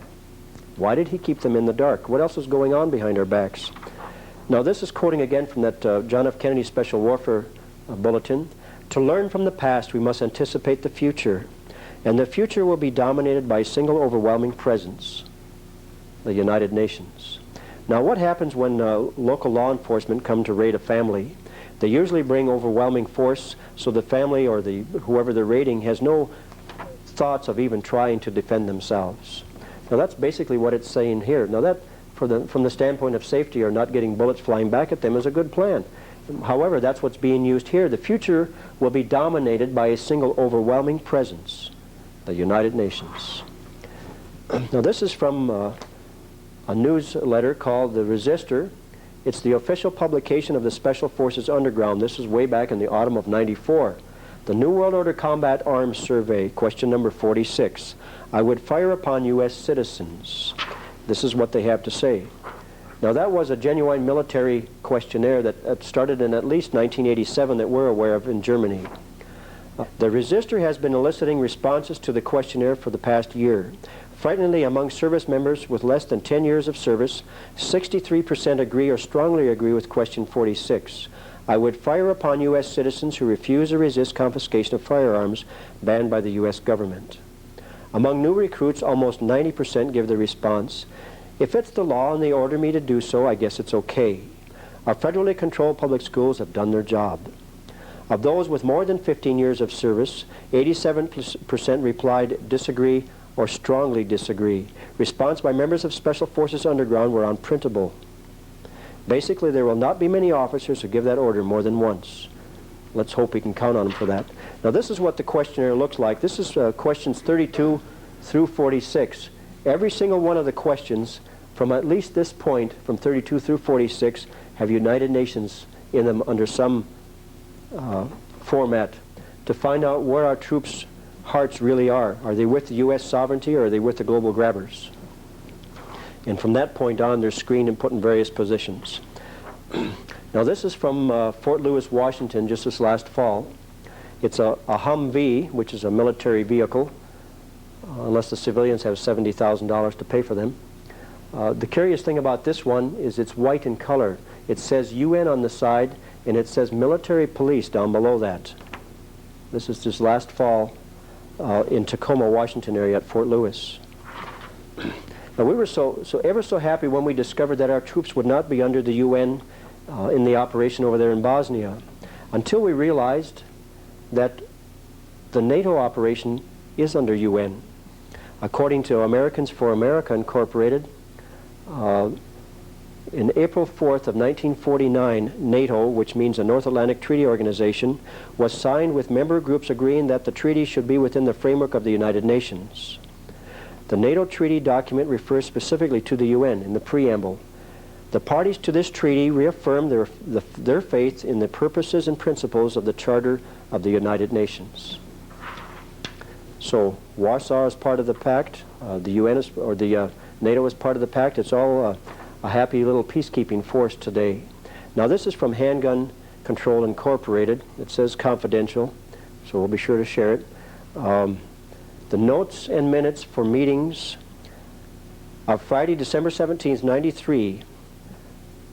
Why did he keep them in the dark? What else was going on behind our backs? Now this is quoting again from that John F. Kennedy Special Warfare Bulletin. To learn from the past, we must anticipate the future. And the future will be dominated by a single overwhelming presence, the United Nations. Now what happens when local law enforcement come to raid a family? They usually bring overwhelming force, so the family or whoever they're raiding has no thoughts of even trying to defend themselves. Now that's basically what it's saying here. Now that, from the standpoint of safety or not getting bullets flying back at them, is a good plan. However, that's what's being used here. The future will be dominated by a single overwhelming presence, the United Nations. Now this is from a newsletter called The Resistor. It's the official publication of the Special Forces Underground. This is way back in the autumn of '94. The New World Order Combat Arms Survey, question number 46. I would fire upon U.S. citizens. This is what they have to say. Now that was a genuine military questionnaire that started in at least 1987 that we're aware of in Germany. The Resistor has been eliciting responses to the questionnaire for the past year. Frighteningly, among service members with less than 10 years of service, 63% agree or strongly agree with question 46. I would fire upon U.S. citizens who refuse or resist confiscation of firearms banned by the U.S. government. Among new recruits, almost 90% give the response, if it's the law and they order me to do so, I guess it's okay. Our federally controlled public schools have done their job. Of those with more than 15 years of service, 87% replied disagree or strongly disagree. Response by members of Special Forces Underground were unprintable. Basically, there will not be many officers who give that order more than once. Let's hope we can count on them for that. Now this is what the questionnaire looks like. This is questions 32 through 46. Every single one of the questions from at least this point, from 32 through 46, have United Nations in them under some format to find out where our troops' hearts really are. Are they with the U.S. sovereignty or are they with the global grabbers? And from that point on, they're screened and put in various positions. Now this is from Fort Lewis, Washington, just this last fall. It's a Humvee, which is a military vehicle, unless the civilians have $70,000 to pay for them. The curious thing about this one is it's white in color. It says UN on the side, and it says military police down below that. This is just last fall in Tacoma, Washington area at Fort Lewis. Now we were ever so happy when we discovered that our troops would not be under the UN in the operation over there in Bosnia. until we realized that the NATO operation is under UN. According to Americans for America Incorporated, in April 4th of 1949, NATO, which means the North Atlantic Treaty Organization, was signed with member groups agreeing that the treaty should be within the framework of the United Nations. The NATO treaty document refers specifically to the UN in the preamble. The parties to this treaty reaffirm their faith in the purposes and principles of the Charter of the United Nations. So Warsaw is part of the pact, the UN is, or the NATO is part of the pact. It's all a happy little peacekeeping force today. Now this is from Handgun Control Incorporated. It says confidential, so we'll be sure to share it. The notes and minutes for meetings of Friday, December 17th, 93,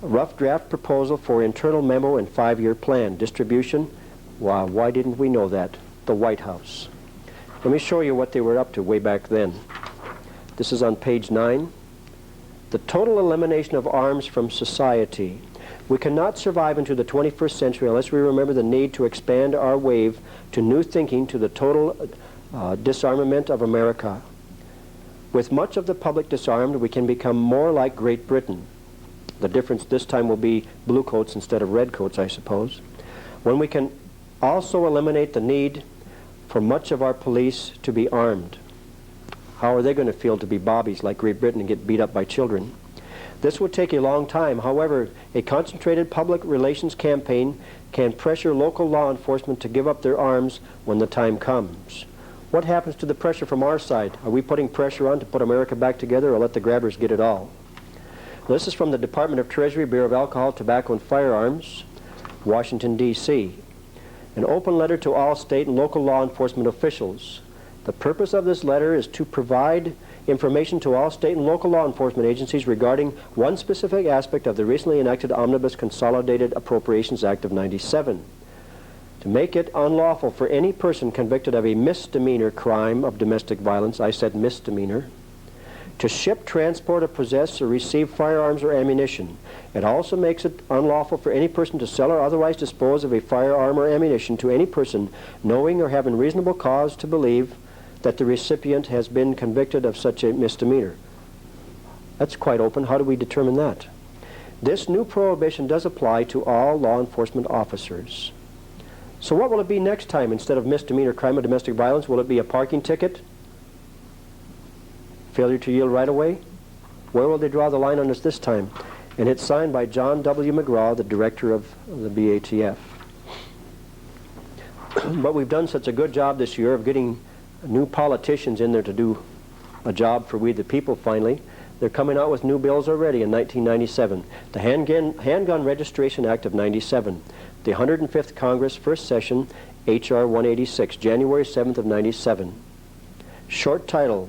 a rough draft proposal for internal memo and 5-year plan. Distribution, wow, why didn't we know that? The White House. Let me show you what they were up to way back then. This is on page 9. The total elimination of arms from society. We cannot survive into the 21st century unless we remember the need to expand our wave to new thinking, to the total disarmament of America. With much of the public disarmed, we can become more like Great Britain. The difference this time will be blue coats instead of red coats, I suppose. When we can also eliminate the need for much of our police to be armed. How are they going to feel to be bobbies like Great Britain and get beat up by children? This would take a long time. However, a concentrated public relations campaign can pressure local law enforcement to give up their arms when the time comes. What happens to the pressure from our side? Are we putting pressure on to put America back together, or let the grabbers get it all? This is from the Department of Treasury, Bureau of Alcohol, Tobacco, and Firearms, Washington, D.C. An open letter to all state and local law enforcement officials. The purpose of this letter is to provide information to all state and local law enforcement agencies regarding one specific aspect of the recently enacted Omnibus Consolidated Appropriations Act of '97. To make it unlawful for any person convicted of a misdemeanor crime of domestic violence, I said misdemeanor, to ship, transport, or possess or receive firearms or ammunition. It also makes it unlawful for any person to sell or otherwise dispose of a firearm or ammunition to any person knowing or having reasonable cause to believe that the recipient has been convicted of such a misdemeanor. That's quite open. How do we determine that? This new prohibition does apply to all law enforcement officers. So what will it be next time? Instead of misdemeanor crime of domestic violence, will it be a parking ticket? Failure to yield right away? Where will they draw the line on us this time? And it's signed by John W. McGraw, the director of the BATF. But we've done such a good job this year of getting new politicians in there to do a job for we the people finally. They're coming out with new bills already in 1997. The Handgun Registration Act of '97. The 105th Congress, first session, H.R. 186, January 7th of '97. Short title.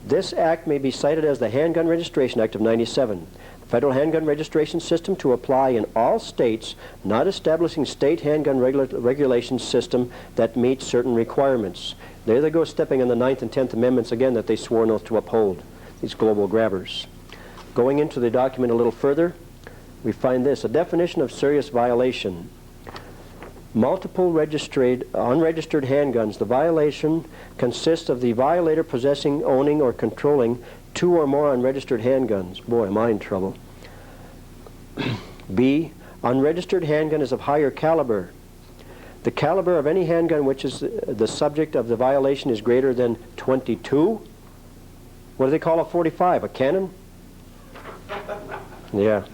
This act may be cited as the Handgun Registration Act of '97. Federal handgun registration system to apply in all states, not establishing state handgun regulation system that meets certain requirements. There they go, stepping on the 9th and 10th Amendments again that they swore an oath to uphold, these global grabbers. Going into the document a little further, we find this, a definition of serious violation. Multiple unregistered handguns. The violation consists of the violator possessing, owning, or controlling 2 or more unregistered handguns. Boy, am I in trouble. B, unregistered handgun is of higher caliber. The caliber of any handgun which is the subject of the violation is greater than 22. What do they call a 45? A cannon? Yeah.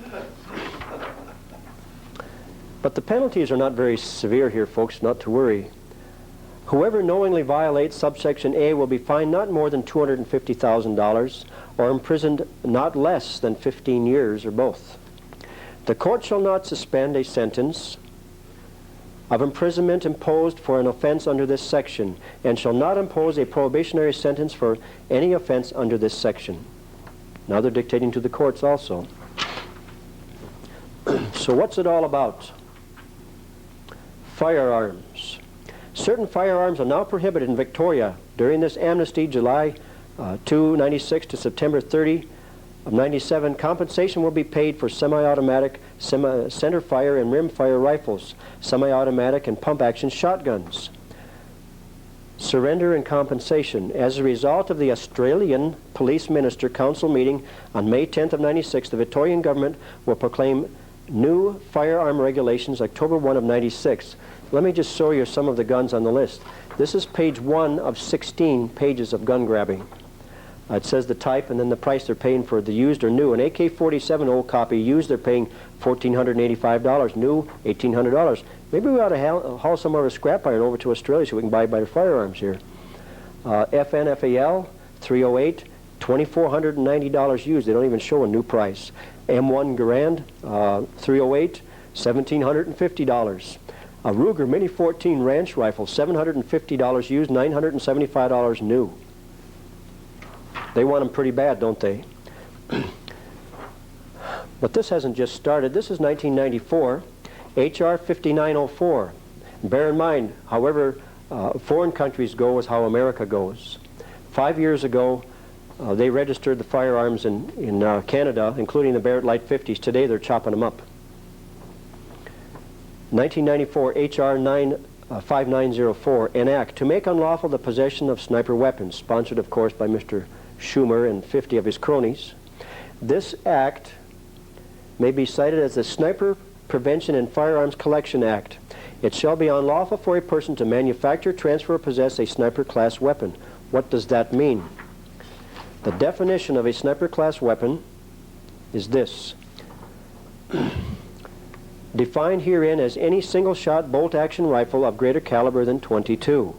But the penalties are not very severe here, folks, not to worry. Whoever knowingly violates subsection A will be fined not more than $250,000 or imprisoned not less than 15 years or both. The court shall not suspend a sentence of imprisonment imposed for an offense under this section and shall not impose a probationary sentence for any offense under this section. Now they're dictating to the courts also. So what's it all about? Firearms. Certain firearms are now prohibited in Victoria. During this amnesty, July 2, 96 to September 30, of 97, compensation will be paid for semi-automatic, center fire and rim fire rifles, semi-automatic and pump-action shotguns. Surrender and compensation. As a result of the Australian Police Minister Council meeting on May 10th of 96, the Victorian government will proclaim new firearm regulations October 1 of 96. Let me just show you some of the guns on the list. This is page 1 of 16 pages of gun grabbing. It says the type and then the price they're paying for the used or new. An AK-47 old copy used, they're paying $1,485. New, $1,800. Maybe we ought to haul some of our scrap iron over to Australia so we can buy better firearms here. FNFAL 308, $2,490 used. They don't even show a new price. M1 Garand 308, $1,750. A Ruger Mini 14 Ranch Rifle, $750 used, $975 new. They want them pretty bad, don't they? But this hasn't just started. This is 1994, H.R. 5904. Bear in mind, however foreign countries go is how America goes. 5 years ago, they registered the firearms in Canada, including the Barrett Light 50s. Today, they're chopping them up. 1994, H.R. 5904, enact to make unlawful the possession of sniper weapons, sponsored, of course, by Mr. Schumer and 50 of his cronies. This act may be cited as the Sniper Prevention and Firearms Collection Act. It shall be unlawful for a person to manufacture, transfer, or possess a sniper class weapon. What does that mean? The definition of a sniper class weapon is this. Defined herein as any single-shot bolt-action rifle of greater caliber than .22.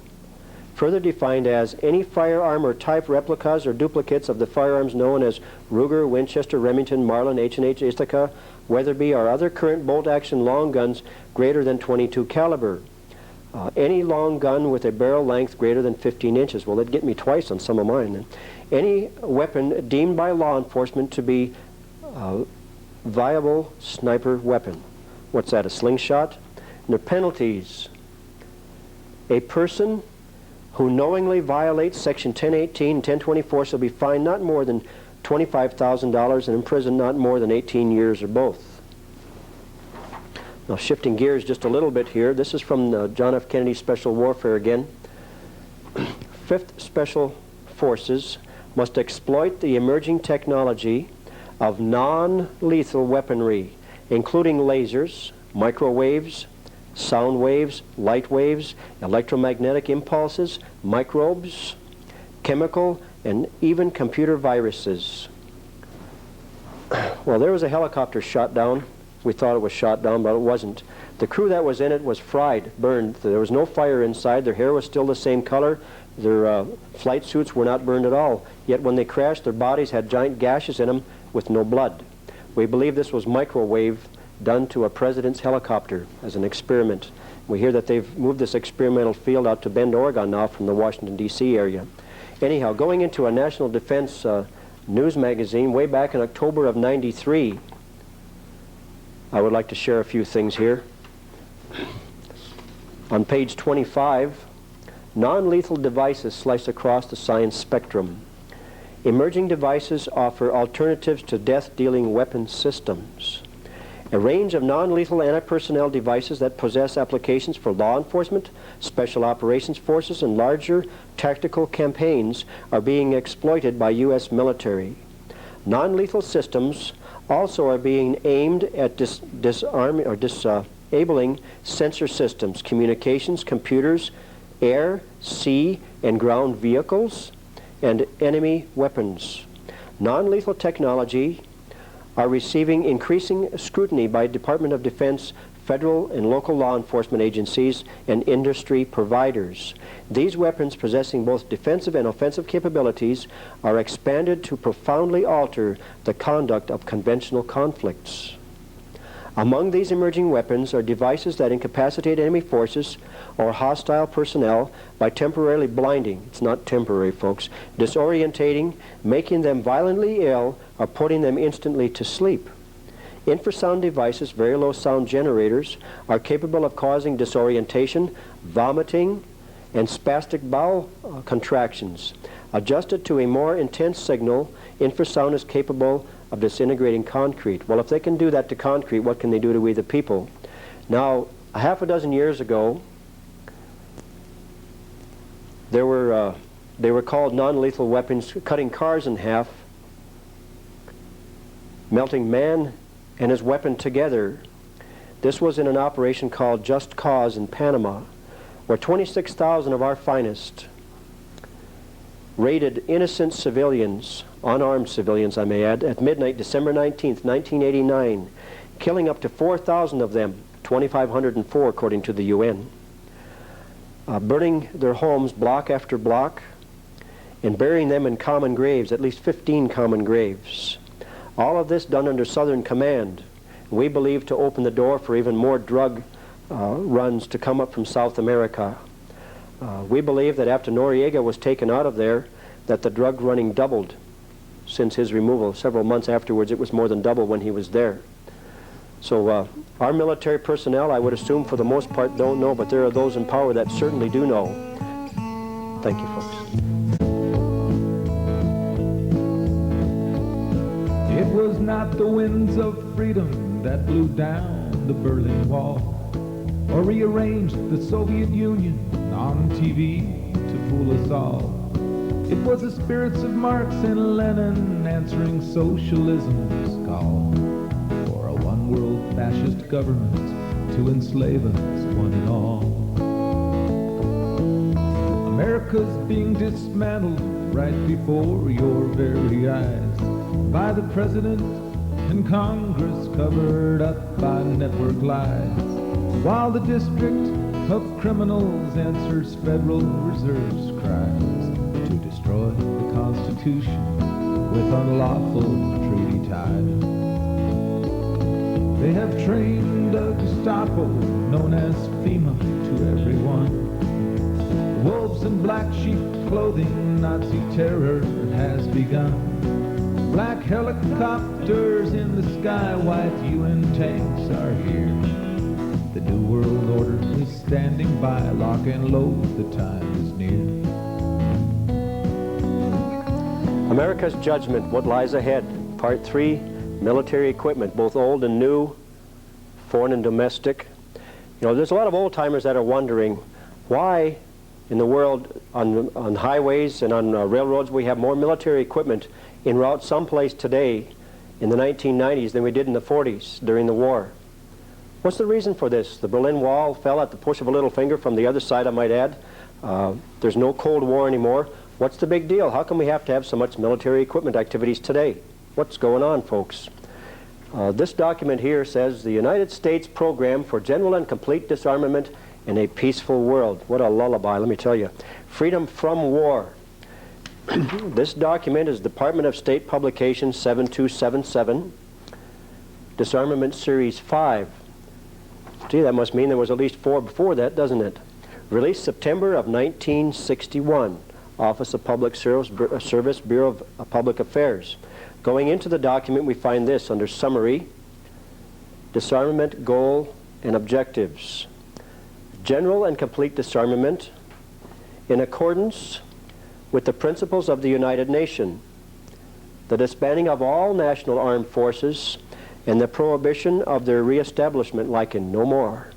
Further defined as any firearm or type replicas or duplicates of the firearms known as Ruger, Winchester, Remington, Marlin, H&H, Ithaca, Weatherby, or other current bolt-action long guns greater than .22 caliber. Any long gun with a barrel length greater than 15 inches. Well, that'd get me twice on some of mine. Any weapon deemed by law enforcement to be a viable sniper weapon. What's that, a slingshot? And the penalties. A person who knowingly violates Section 1018 and 1024 shall be fined not more than $25,000 and imprisoned not more than 18 years or both. Now, shifting gears just a little bit here, this is from John F. Kennedy Special Warfare again. 5th Special Forces must exploit the emerging technology of non-lethal weaponry, including lasers, microwaves, sound waves, light waves, electromagnetic impulses, microbes, chemical, and even computer viruses. Well, there was a helicopter shot down. We thought it was shot down, but it wasn't. The crew that was in it was fried, burned. There was no fire inside. Their hair was still the same color. Their flight suits were not burned at all. Yet when they crashed, their bodies had giant gashes in them with no blood. We believe this was microwave done to a president's helicopter as an experiment. We hear that they've moved this experimental field out to Bend, Oregon now from the Washington, D.C. area. Anyhow, going into a national defense news magazine way back in October of '93, I would like to share a few things here. On page 25, non-lethal devices slice across the science spectrum. Emerging devices offer alternatives to death-dealing weapon systems. A range of non-lethal anti-personnel devices that possess applications for law enforcement, special operations forces, and larger tactical campaigns are being exploited by U.S. military. Non-lethal systems also are being aimed at disabling sensor systems, communications, computers, air, sea, and ground vehicles, and enemy weapons. Non-lethal technology are receiving increasing scrutiny by Department of Defense, federal and local law enforcement agencies, and industry providers. These weapons, possessing both defensive and offensive capabilities, are expanded to profoundly alter the conduct of conventional conflicts. Among these emerging weapons are devices that incapacitate enemy forces or hostile personnel by temporarily blinding, it's not temporary, folks, disorientating, making them violently ill, or putting them instantly to sleep. Infrasound devices, very low sound generators, are capable of causing disorientation, vomiting, and spastic bowel contractions. Adjusted to a more intense signal, infrasound is capable of disintegrating concrete. Well, if they can do that to concrete, what can they do to we the people? Now, a half a dozen years ago, they were called non-lethal weapons, cutting cars in half, melting man and his weapon together. This was in an operation called Just Cause in Panama, where 26,000 of our finest raided innocent civilians, unarmed civilians I may add, at midnight, December 19th, 1989, killing up to 4,000 of them, 2,504 according to the UN, burning their homes block after block and burying them in common graves, at least 15 common graves. All of this done under Southern Command. We believe to open the door for even more drug runs to come up from South America. We believe that after Noriega was taken out of there, that the drug running doubled since his removal. Several months afterwards, it was more than double when he was there. So our military personnel, I would assume for the most part, don't know, but there are those in power that certainly do know. Thank you, folks. It was not the winds of freedom that blew down the Berlin Wall or rearranged the Soviet Union on TV to fool us all. It was the spirits of Marx and Lenin answering socialism's call for a one-world fascist government to enslave us one and all. America's being dismantled right before your very eyes by the president and Congress, covered up by network lies, while the district of criminals answers Federal Reserve's cries to destroy the Constitution with unlawful treaty ties. They have trained a Gestapo known as FEMA to everyone. Wolves in black sheep clothing, Nazi terror has begun. Black helicopters in the sky, white UN tanks are here. The New World Order is standing by, lock and load, the time is near. America's Judgment, What Lies Ahead, Part 3, Military Equipment, both old and new, foreign and domestic. You know, there's a lot of old-timers that are wondering why in the world on highways and on railroads we have more military equipment en route someplace today in the 1990s than we did in the 40s during the war. What's the reason for this? The Berlin Wall fell at the push of a little finger from the other side, I might add. There's no Cold War anymore. What's the big deal? How come we have to have so much military equipment activities today? What's going on, folks? This document here says the United States Program for General and Complete Disarmament in a Peaceful World. What a lullaby, let me tell you. Freedom from War. This document is Department of State Publication 7277, Disarmament Series 5. Gee, that must mean there was at least 4 before that, doesn't it? Released September of 1961, Office of Public Service, Bureau of Public Affairs. Going into the document, we find this under Summary, Disarmament Goal and Objectives. General and complete disarmament in accordance with the principles of the United Nations, the disbanding of all national armed forces, and the prohibition of their reestablishment like in no more,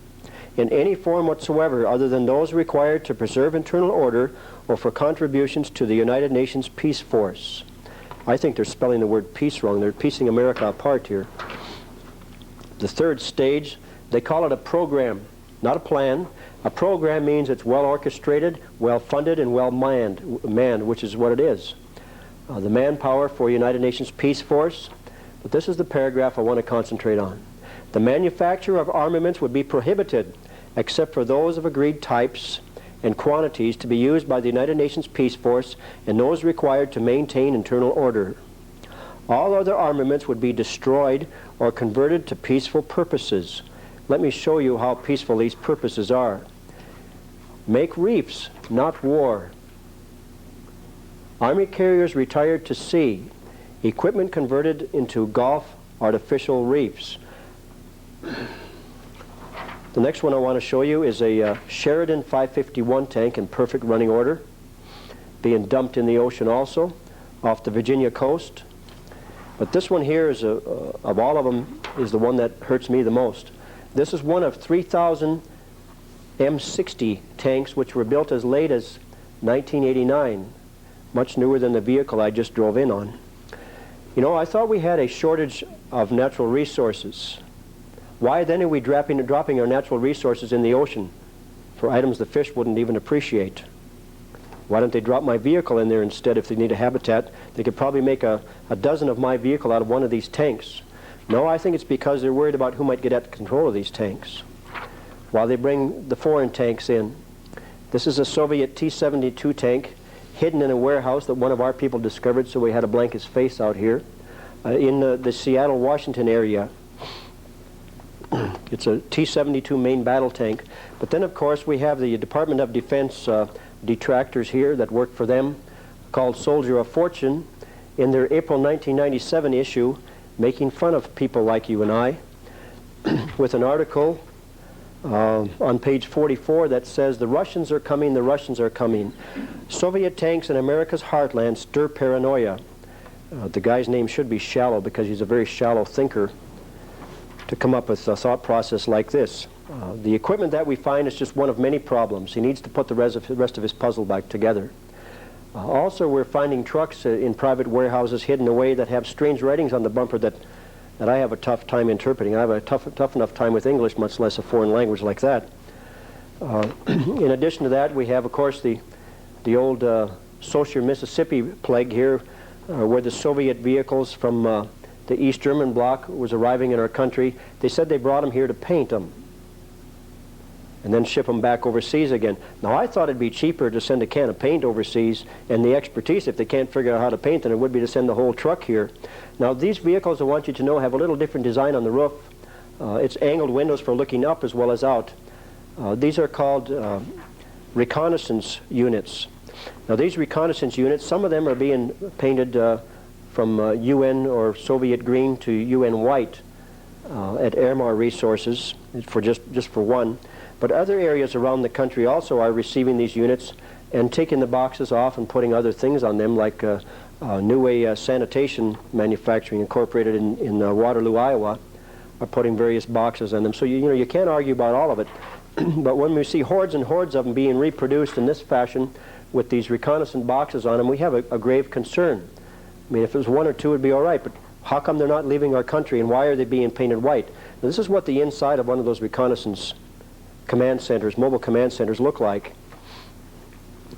in any form whatsoever other than those required to preserve internal order or for contributions to the United Nations Peace Force. I think they're spelling the word peace wrong. They're piecing America apart here. The third stage, they call it a program, not a plan. A program means it's well orchestrated, well funded, and well manned, which is what it is. The manpower for United Nations Peace Force. But this is the paragraph I want to concentrate on. The manufacture of armaments would be prohibited except for those of agreed types and quantities to be used by the United Nations Peace Force and those required to maintain internal order. All other armaments would be destroyed or converted to peaceful purposes. Let me show you how peaceful these purposes are. Make reefs, not war. Army carriers retired to sea. Equipment converted into Gulf artificial reefs. The next one I want to show you is a Sheridan 551 tank in perfect running order, being dumped in the ocean also, off the Virginia coast. But this one here is, of all of them, is the one that hurts me the most. This is one of 3,000 M60 tanks which were built as late as 1989, much newer than the vehicle I just drove in on. You know, I thought we had a shortage of natural resources. Why then are we dropping our natural resources in the ocean for items the fish wouldn't even appreciate? Why don't they drop my vehicle in there instead? If they need a habitat, they could probably make a dozen of my vehicle out of one of these tanks. No, I think it's because they're worried about who might get at control of these tanks while they bring the foreign tanks in. This is a Soviet T-72 tank hidden in a warehouse that one of our people discovered, so we had to blank his face out here in the Seattle, Washington area. It's a T-72 main battle tank. But then, of course, we have the Department of Defense detractors here that work for them, called Soldier of Fortune, in their April 1997 issue, making fun of people like you and I, with an article on page 44 that says, "The Russians are coming, the Russians are coming. Soviet tanks in America's heartland stir paranoia." The guy's name should be Shallow, because he's a very shallow thinker to come up with a thought process like this. The equipment that we find is just one of many problems. He needs to put the rest of his puzzle back together. Also, we're finding trucks in private warehouses hidden away that have strange writings on the bumper that I have a tough time interpreting. I have a tough enough time with English, much less a foreign language like that. In addition to that, we have, of course, the old Saucier, Mississippi plague here, where the Soviet vehicles from the East German bloc was arriving in our country. They said they brought them here to paint them and then ship them back overseas again. Now, I thought it'd be cheaper to send a can of paint overseas, and the expertise, if they can't figure out how to paint, than it would be to send the whole truck here. Now, these vehicles, I want you to know, have a little different design on the roof. It's angled windows for looking up as well as out. These are called reconnaissance units. Now, these reconnaissance units, some of them are being painted from UN or Soviet green to UN white at Airmar Resources, for just for one. But other areas around the country also are receiving these units and taking the boxes off and putting other things on them, like New Way Sanitation Manufacturing, incorporated in Waterloo, Iowa, are putting various boxes on them. So you can't argue about all of it. But when we see hordes and hordes of them being reproduced in this fashion with these reconnaissance boxes on them, we have a grave concern. I mean, if it was one or two, it'd be all right, but how come they're not leaving our country, and why are they being painted white? Now, this is what the inside of one of those reconnaissance command centers, mobile command centers, look like,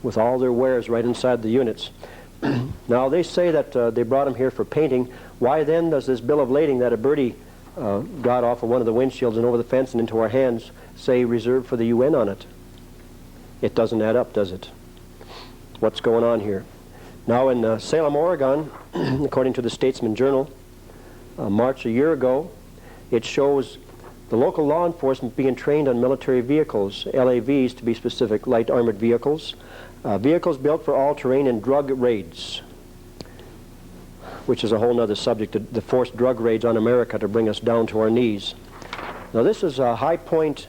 with all their wares right inside the units. Now, they say that they brought them here for painting. Why then does this bill of lading that a birdie got off of one of the windshields and over the fence and into our hands say reserved for the UN on it? It doesn't add up, does it? What's going on here? Now, in Salem, Oregon, according to the Statesman Journal, March a year ago, it shows the local law enforcement being trained on military vehicles, LAVs to be specific, light armored vehicles, vehicles built for all-terrain and drug raids, which is a whole other subject, the forced drug raids on America to bring us down to our knees. Now, this is High Point,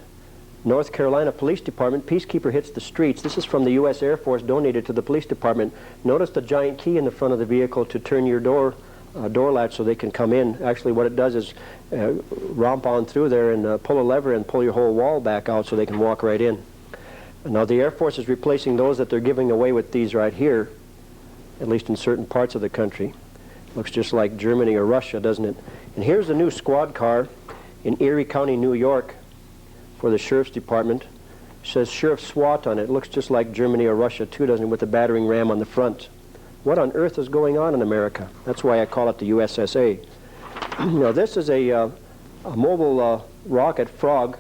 North Carolina Police Department. Peacekeeper hits the streets. This is from the U.S. Air Force, donated to the police department. Notice the giant key in the front of the vehicle to turn your door latch so they can come in. Actually, what it does is romp on through there and pull a lever and pull your whole wall back out so they can walk right in. Now, the Air Force is replacing those that they're giving away with these right here, at least in certain parts of the country. Looks just like Germany or Russia, doesn't it? And here's a new squad car in Erie County, New York, for the Sheriff's Department. It says Sheriff SWAT on it. It looks just like Germany or Russia too, doesn't it, with a battering ram on the front. What on earth is going on in America? That's why I call it the USSA. Now, this is a mobile rocket, Frog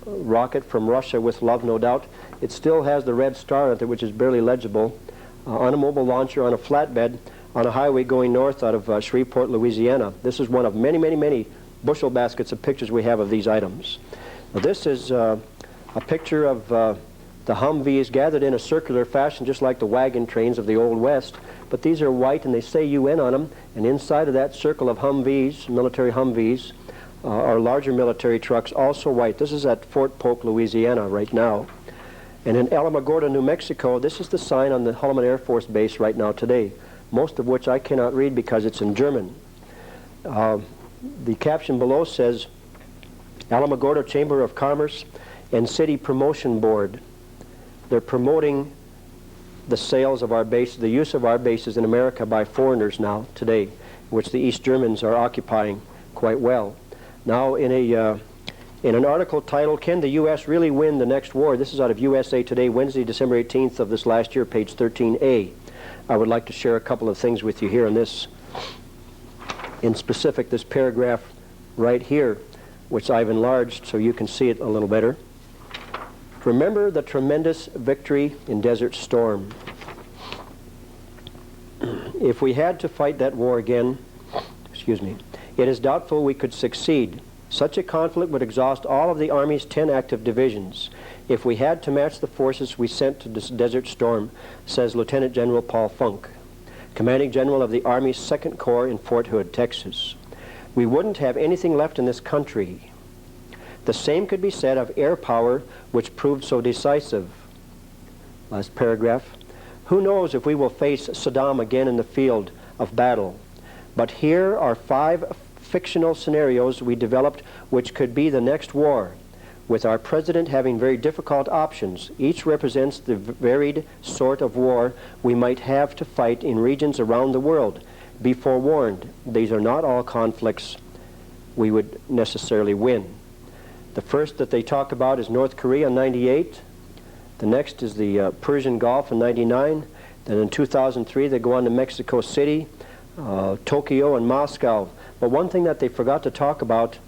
rocket from Russia, with love, no doubt. It still has the red star on it, which is barely legible, on a mobile launcher on a flatbed on a highway going north out of Shreveport, Louisiana. This is one of many, many, many bushel baskets of pictures we have of these items. Now, this is a picture of the Humvees gathered in a circular fashion, just like the wagon trains of the Old West. But these are white, and they say UN on them. And inside of that circle of Humvees, military Humvees, are larger military trucks, also white. This is at Fort Polk, Louisiana, right now. And in Alamogordo, New Mexico, this is the sign on the Holloman Air Force Base right now today. most of which I cannot read because it's in German. The caption below says, Alamogordo Chamber of Commerce and City Promotion Board. They're promoting the sales of our bases, the use of our bases in America by foreigners now, today, which the East Germans are occupying quite well. Now, in an article titled, Can the U.S. Really Win the Next War? This is out of USA Today, Wednesday, December 18th of this last year, page 13A. I would like to share a couple of things with you here on this. In specific, this paragraph right here, which I've enlarged so you can see it a little better. Remember the tremendous victory in Desert Storm. If we had to fight that war again, it is doubtful we could succeed. Such a conflict would exhaust all of the Army's 10 active divisions. If we had to match the forces we sent to this Desert Storm, says Lieutenant General Paul Funk, Commanding General of the Army's 2nd Corps in Fort Hood, Texas. We wouldn't have anything left in this country. The same could be said of air power, which proved so decisive. Last paragraph. Who knows if we will face Saddam again in the field of battle? But here are 5 fictional scenarios we developed which could be the next war, with our president having very difficult options. Each represents the varied sort of war we might have to fight in regions around the world. Be forewarned, these are not all conflicts we would necessarily win. The first that they talk about is North Korea in 98. The next is the Persian Gulf in 99. Then in 2003 they go on to Mexico City, Tokyo, and Moscow. But one thing that they forgot to talk about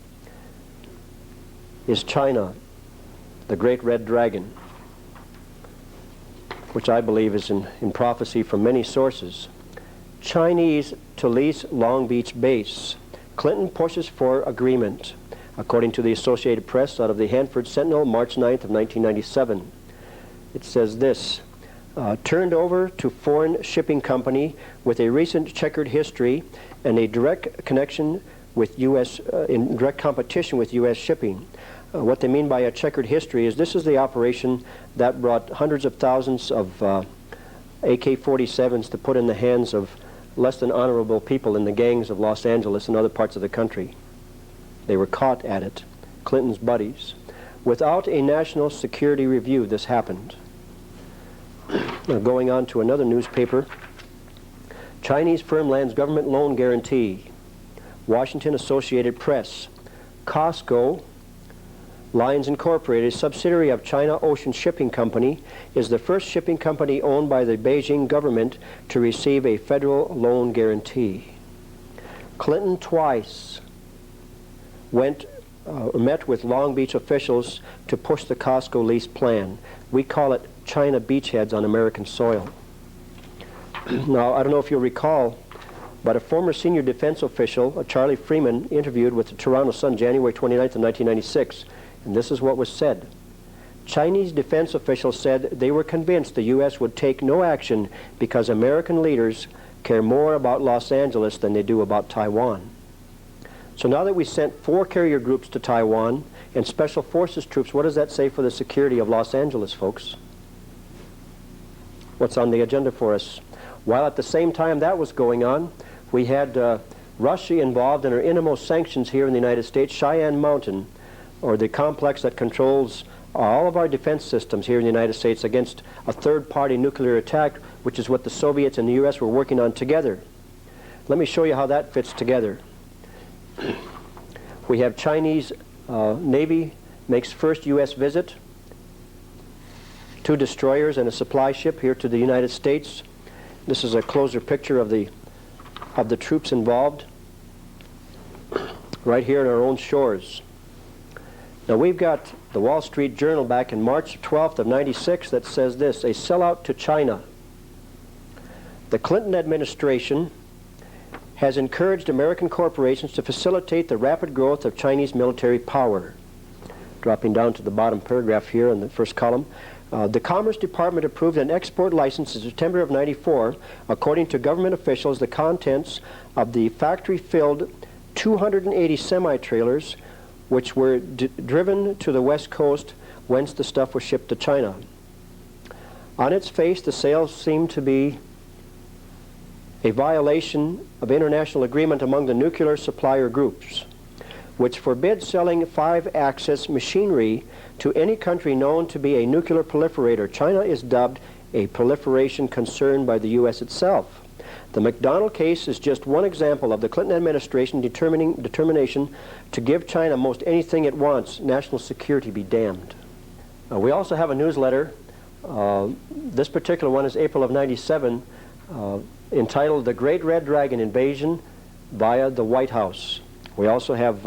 is China, the Great Red Dragon, which I believe is in prophecy from many sources. Chinese to lease Long Beach base. Clinton pushes for agreement, according to the Associated Press out of the Hanford Sentinel, March 9th of 1997. It says this, turned over to foreign shipping company with a recent checkered history and a direct connection with U.S., in direct competition with U.S. shipping. What they mean by a checkered history is this is the operation that brought hundreds of thousands of AK-47s to put in the hands of less than honorable people in the gangs of Los Angeles and other parts of the country. They were caught at it, Clinton's buddies. Without a national security review, this happened. Now, going on to another newspaper, Chinese firm lands government loan guarantee. Washington Associated Press. Costco Lines Incorporated, a subsidiary of China Ocean Shipping Company, is the first shipping company owned by the Beijing government to receive a federal loan guarantee. Clinton twice met with Long Beach officials to push the Costco lease plan. We call it China beachheads on American soil. Now, I don't know if you'll recall, but a former senior defense official, Charlie Freeman, interviewed with the Toronto Sun January 29th of 1996, and this is what was said. Chinese defense officials said they were convinced the U.S. would take no action because American leaders care more about Los Angeles than they do about Taiwan. So now that we sent 4 carrier groups to Taiwan and special forces troops, what does that say for the security of Los Angeles, folks? What's on the agenda for us? While at the same time that was going on, we had Russia involved in our innermost sanctions here in the United States. Cheyenne Mountain, or the complex that controls all of our defense systems here in the United States against a third-party nuclear attack, which is what the Soviets and the U.S. were working on together. Let me show you how that fits together. We have Chinese Navy makes first U.S. visit, 2 destroyers and a supply ship here to the United States. This is a closer picture of the troops involved right here in our own shores. Now we've got the Wall Street Journal back in March 12th of 96 that says this, a sellout to China. The Clinton administration has encouraged American corporations to facilitate the rapid growth of Chinese military power. Dropping down to the bottom paragraph here in the first column. The Commerce Department approved an export license in September of '94. According to government officials, the contents of the factory-filled 280 semi-trailers which were driven to the West Coast, whence the stuff was shipped to China. On its face, the sales seemed to be a violation of international agreement among the nuclear supplier groups, which forbids selling 5-axis machinery to any country known to be a nuclear proliferator. China is dubbed a proliferation concern by the U.S. itself. The McDonald case is just one example of the Clinton administration determination to give China most anything it wants. National security be damned. We also have a newsletter. This particular one is April of '97, entitled The Great Red Dragon Invasion via the White House. We also have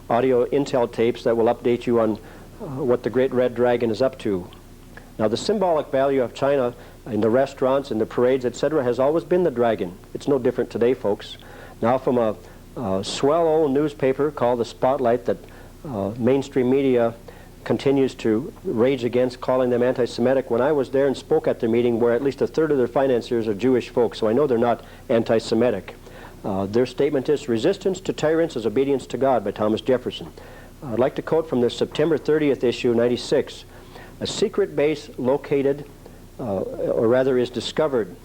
audio intel tapes that will update you on what the Great Red Dragon is up to. Now, the symbolic value of China in the restaurants, in the parades, etc., has always been the dragon. It's no different today, folks. Now, from a swell old newspaper called The Spotlight that mainstream media continues to rage against, calling them anti-Semitic. When I was there and spoke at their meeting, where at least a third of their financiers are Jewish folks, so I know they're not anti-Semitic. Their statement is, "Resistance to tyrants is obedience to God," by Thomas Jefferson. I'd like to quote from the September 30th issue, '96. "A secret base located, or rather is discovered.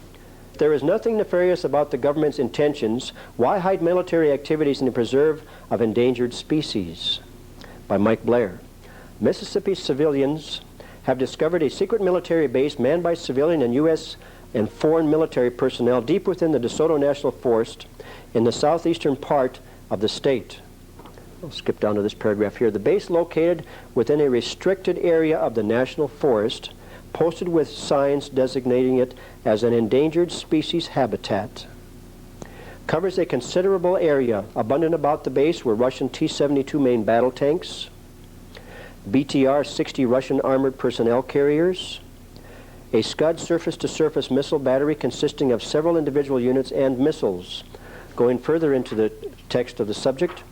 There is nothing nefarious about the government's intentions. Why hide military activities in the preserve of endangered species?" By Mike Blair. "Mississippi civilians have discovered a secret military base manned by civilian and U.S. and foreign military personnel deep within the DeSoto National Forest in the southeastern part of the state." I'll skip down to this paragraph here. "The base located within a restricted area of the National Forest, posted with signs designating it as an endangered species habitat. Covers a considerable area. Abundant about the base were Russian T-72 main battle tanks, BTR-60 Russian armored personnel carriers, a Scud surface-to-surface missile battery consisting of several individual units and missiles." Going further into the text of the subject,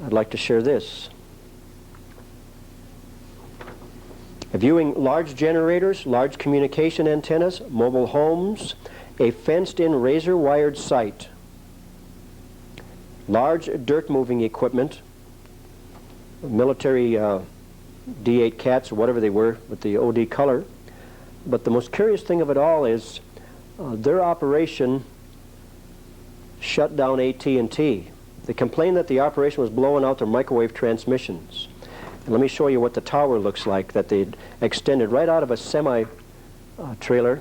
I'd like to share this. "Viewing large generators, large communication antennas, mobile homes, a fenced-in razor-wired site, large dirt-moving equipment, military D8 cats, or whatever they were, with the OD color. But the most curious thing of it all is their operation shut down AT&T. They complained that the operation was blowing out their microwave transmissions. And let me show you what the tower looks like that they'd extended right out of a semi-trailer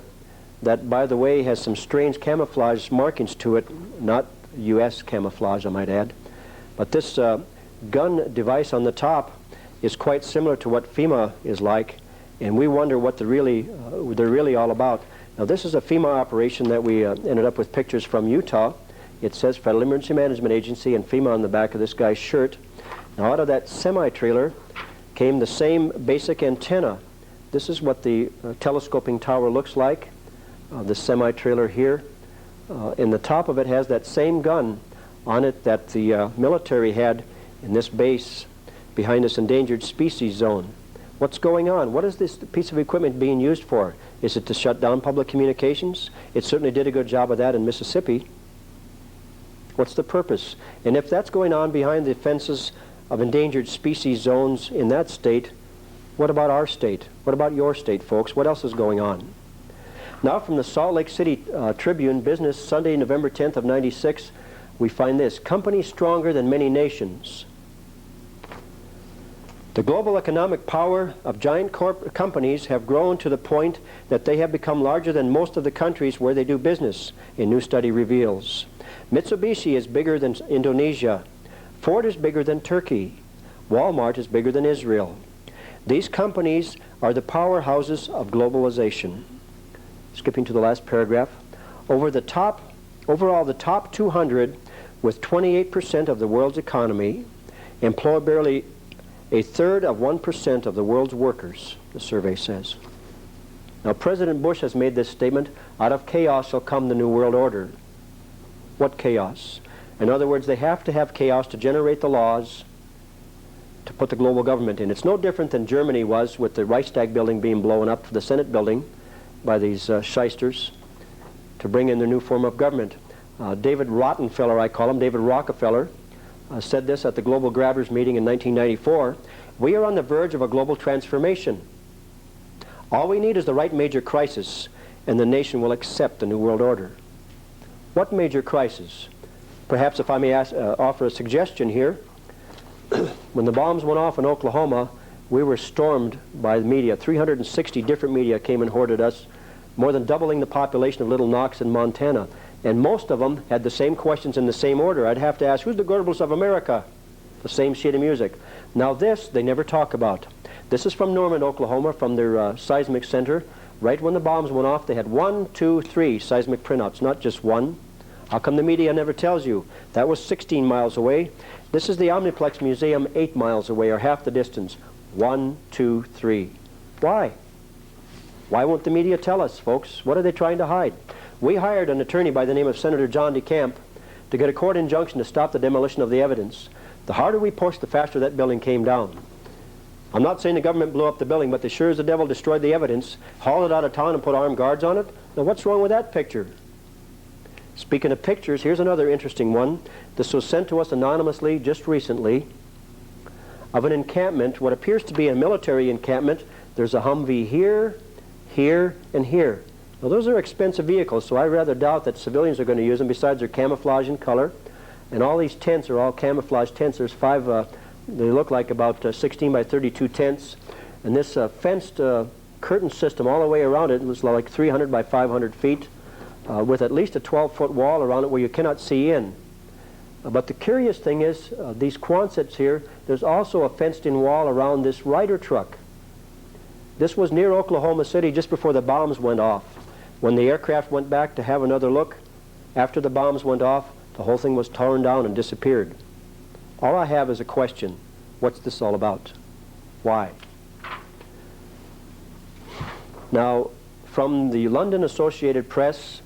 that, by the way, has some strange camouflage markings to it, not U.S. camouflage, I might add. But this gun device on the top is quite similar to what FEMA is like, and we wonder what they're really all about. Now, this is a FEMA operation that we ended up with pictures from Utah. It says Federal Emergency Management Agency and FEMA on the back of this guy's shirt. Now, out of that semi-trailer came the same basic antenna. This is what the telescoping tower looks like, the semi-trailer here. And the top of it has that same gun on it that the military had in this base behind this endangered species zone. What's going on? What is this piece of equipment being used for? Is it to shut down public communications? It certainly did a good job of that in Mississippi. What's the purpose? And if that's going on behind the fences of endangered species zones in that state, what about our state? What about your state, folks? What else is going on? Now, from the Salt Lake City Tribune Business, Sunday, November 10th of '96, we find this: "Company stronger than many nations. The global economic power of giant companies have grown to the point that they have become larger than most of the countries where they do business," a new study reveals. "Mitsubishi is bigger than Indonesia. Ford is bigger than Turkey. Walmart is bigger than Israel. These companies are the powerhouses of globalization." Skipping to the last paragraph. Overall, the top 200, with 28% of the world's economy, employ barely a third of 1% of the world's workers, the survey says. Now, President Bush has made this statement: "Out of chaos shall come the New World Order." What chaos? In other words, they have to have chaos to generate the laws to put the global government in. It's no different than Germany was with the Reichstag building being blown up, the Senate building, by these shysters to bring in their new form of government. David Rottenfeller, I call him, David Rockefeller, said this at the Global Grabbers meeting in 1994. "We are on the verge of a global transformation. All we need is the right major crisis, and the nation will accept the New World Order." What major crisis? Perhaps if I may offer a suggestion here, when the bombs went off in Oklahoma, we were stormed by the media. 360 different media came and hoarded us, more than doubling the population of Little Knox in Montana. And most of them had the same questions in the same order. I'd have to ask, who's the Goebbels of America? The same sheet of music. Now this, they never talk about. This is from Norman, Oklahoma, from their seismic center. Right when the bombs went off, they had 1, 2, 3 seismic printouts, not just one. How come the media never tells you? That was 16 miles away. This is the Omniplex Museum 8 miles away, or half the distance. 1, 2, 3. Why? Why won't the media tell us, folks? What are they trying to hide? We hired an attorney by the name of Senator John DeCamp to get a court injunction to stop the demolition of the evidence. The harder we pushed, the faster that building came down. I'm not saying the government blew up the building, but they sure as the devil destroyed the evidence, hauled it out of town and put armed guards on it. Now what's wrong with that picture? Speaking of pictures, here's another interesting one. This was sent to us anonymously just recently of an encampment, what appears to be a military encampment. There's a Humvee here, here, and here. Now those are expensive vehicles, so I rather doubt that civilians are going to use them, besides their camouflage in color. And all these tents are all camouflage tents. There's 5, they look like about 16 by 32 tents. And this fenced curtain system all the way around it was like 300 by 500 feet. With at least a 12-foot wall around it where you cannot see in. But the curious thing is, these Quonsets here, there's also a fenced-in wall around this Ryder truck. This was near Oklahoma City just before the bombs went off. When the aircraft went back to have another look, after the bombs went off, the whole thing was torn down and disappeared. All I have is a question. What's this all about? Why? Now, from the London Associated Press,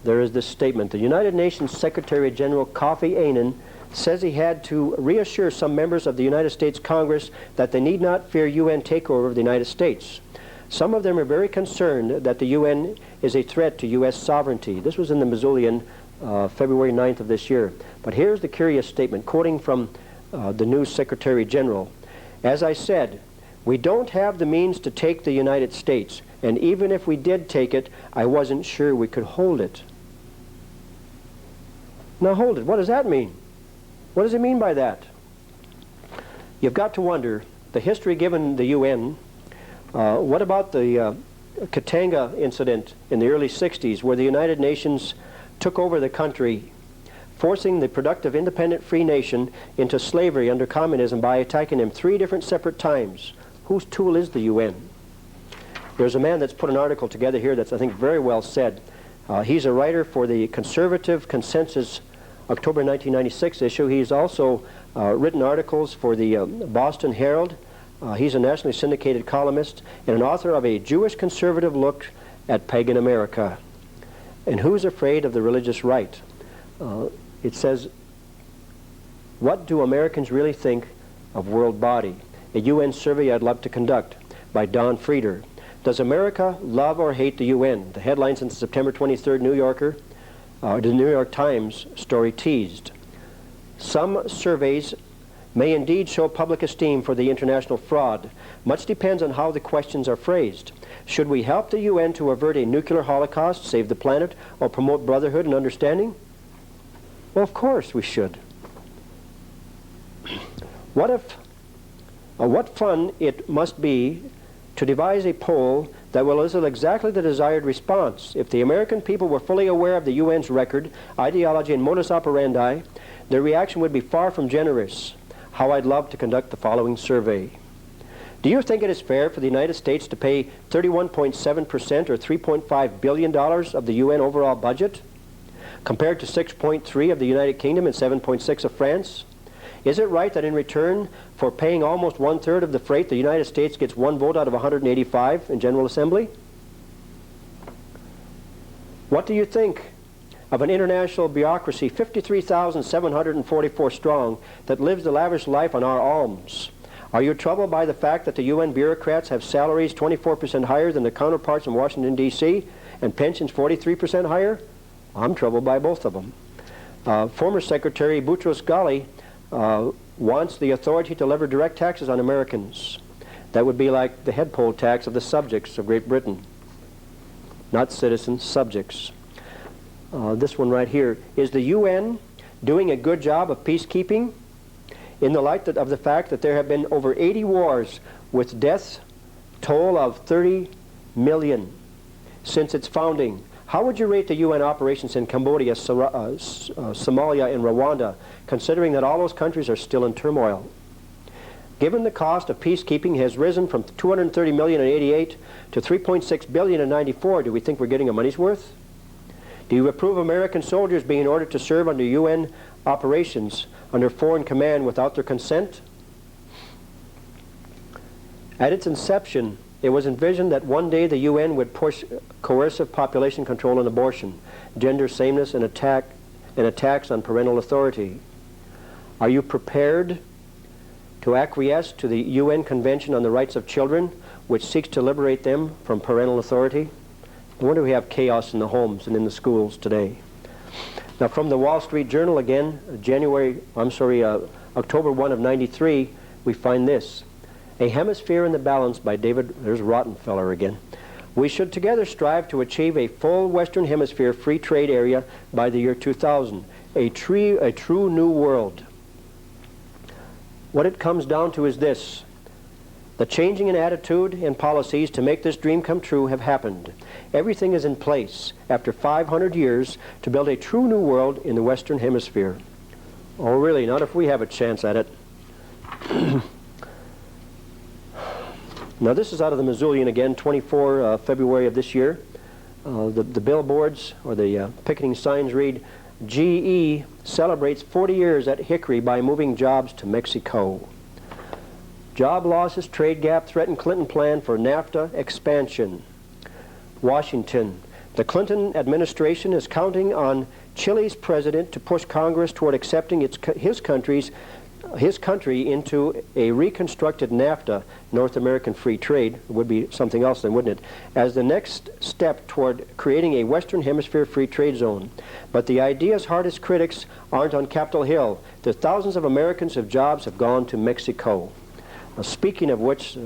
there is this statement. The United Nations Secretary General Kofi Annan says he had to reassure some members of the United States Congress that they need not fear UN takeover of the United States. Some of them are very concerned that the UN is a threat to U.S. sovereignty. This was in the Missoulian, February 9th of this year. But here's the curious statement, quoting from the new Secretary General. As I said, we don't have the means to take the United States, and even if we did take it, I wasn't sure we could hold it. Now hold it. What does that mean? What does it mean by that? You've got to wonder, the history given the UN, what about the Katanga incident in the early 60s where the United Nations took over the country, forcing the productive, independent, free nation into slavery under communism by attacking them 3 different separate times? Whose tool is the UN? There's a man that's put an article together here that's, I think, very well said. He's a writer for the Conservative Consensus October 1996 issue. He's also written articles for the Boston Herald. He's a nationally syndicated columnist and an author of A Jewish Conservative Look at Pagan America. And Who's Afraid of the Religious Right? It says, what do Americans really think of world body? A UN survey I'd love to conduct, by Don Frieder. Does America love or hate the UN? The headlines in the September 23rd New Yorker, the New York Times story teased. Some surveys may indeed show public esteem for the international fraud. Much depends on how the questions are phrased. Should we help the UN to avert a nuclear holocaust, save the planet, or promote brotherhood and understanding? Well, of course we should. What fun it must be to devise a poll that will elicit exactly the desired response. If the American people were fully aware of the UN's record, ideology, and modus operandi, their reaction would be far from generous. How I'd love to conduct the following survey. Do you think it is fair for the United States to pay 31.7% or $3.5 billion of the UN overall budget, compared to 6.3 of the United Kingdom and 7.6 of France? Is it right that in return for paying almost 1/3 of the freight, the United States gets 1 vote out of 185 in General Assembly? What do you think of an international bureaucracy, 53,744 strong, that lives the lavish life on our alms? Are you troubled by the fact that the UN bureaucrats have salaries 24% higher than their counterparts in Washington, D.C., and pensions 43% higher? I'm troubled by both of them. Former Secretary Boutros Ghali wants the authority to levy direct taxes on Americans. That would be like the head poll tax of the subjects of Great Britain. Not citizens, subjects. this one right here. Is the UN doing a good job of peacekeeping in the light of the fact that there have been over 80 wars with death toll of 30 million since its founding? How would you rate the UN operations in Cambodia, Somalia, and Rwanda, considering that all those countries are still in turmoil? Given the cost of peacekeeping has risen from 230 million in 88 to 3.6 billion in 94, do we think we're getting a money's worth? Do you approve American soldiers being ordered to serve under UN operations under foreign command without their consent? At its inception, it was envisioned that one day the UN would push coercive population control and abortion, gender sameness, and attacks on parental authority. Are you prepared to acquiesce to the UN Convention on the Rights of Children, which seeks to liberate them from parental authority? No wonder we have chaos in the homes and in the schools today. Now, from the Wall Street Journal again, October 1 of 93, we find this. A Hemisphere in the Balance by David, there's Rottenfeller again. We should together strive to achieve a full Western Hemisphere free trade area by the year 2000, a true new world. What it comes down to is this. The changing in attitude and policies to make this dream come true have happened. Everything is in place after 500 years to build a true new world in the Western Hemisphere. Oh, really? Not if we have a chance at it. Now, this is out of the Missoulian again, 24 February of this year. The billboards or the picketing signs read, GE celebrates 40 years at Hickory by moving jobs to Mexico. Job losses, trade gap, threaten Clinton plan for NAFTA expansion. Washington. The Clinton administration is counting on Chile's president to push Congress toward accepting his country into a reconstructed NAFTA, North American Free Trade. It would be something else then, wouldn't it? As the next step toward creating a Western Hemisphere free trade zone. But the idea's hardest critics aren't on Capitol Hill. The thousands of Americans whose jobs have gone to Mexico. Now, speaking of which,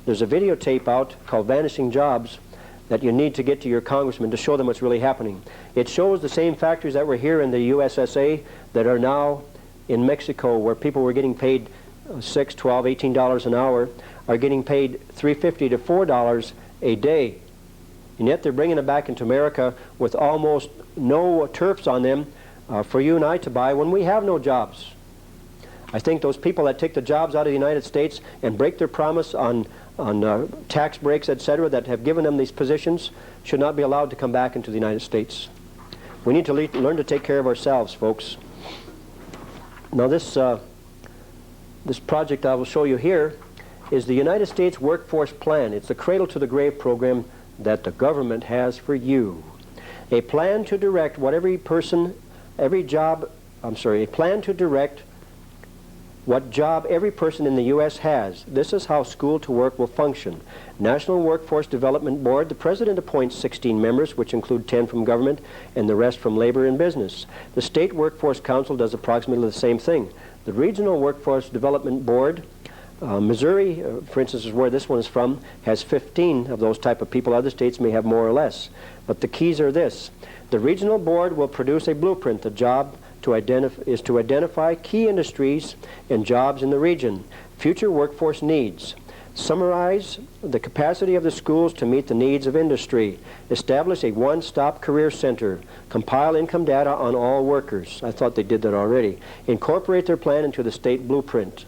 there's a videotape out called Vanishing Jobs that you need to get to your congressman to show them what's really happening. It shows the same factories that were here in the USSA that are now in Mexico, where people were getting paid $6, $12, $18 an hour, are getting paid $3.50 to $4 a day. And yet they're bringing them back into America with almost no turfs on them for you and I to buy when we have no jobs. I think those people that take the jobs out of the United States and break their promise on tax breaks, etc., that have given them these positions should not be allowed to come back into the United States. We need to learn to take care of ourselves, folks. Now this project I will show you here is the United States Workforce Plan. It's the cradle to the grave program that the government has for you. A plan to direct what what job every person in the U.S. has. This is how school to work will function. National Workforce Development Board, the President appoints 16 members, which include 10 from government and the rest from labor and business. The State Workforce Council does approximately the same thing. The Regional Workforce Development Board, Missouri, for instance, is where this one is from, has 15 of those type of people. Other states may have more or less. But the keys are this. The Regional Board will produce a blueprint. The job is to identify key industries and jobs in the region, future workforce needs, summarize the capacity of the schools to meet the needs of industry, establish a one-stop career center, compile income data on all workers. I thought they did that already. Incorporate their plan into the state blueprint,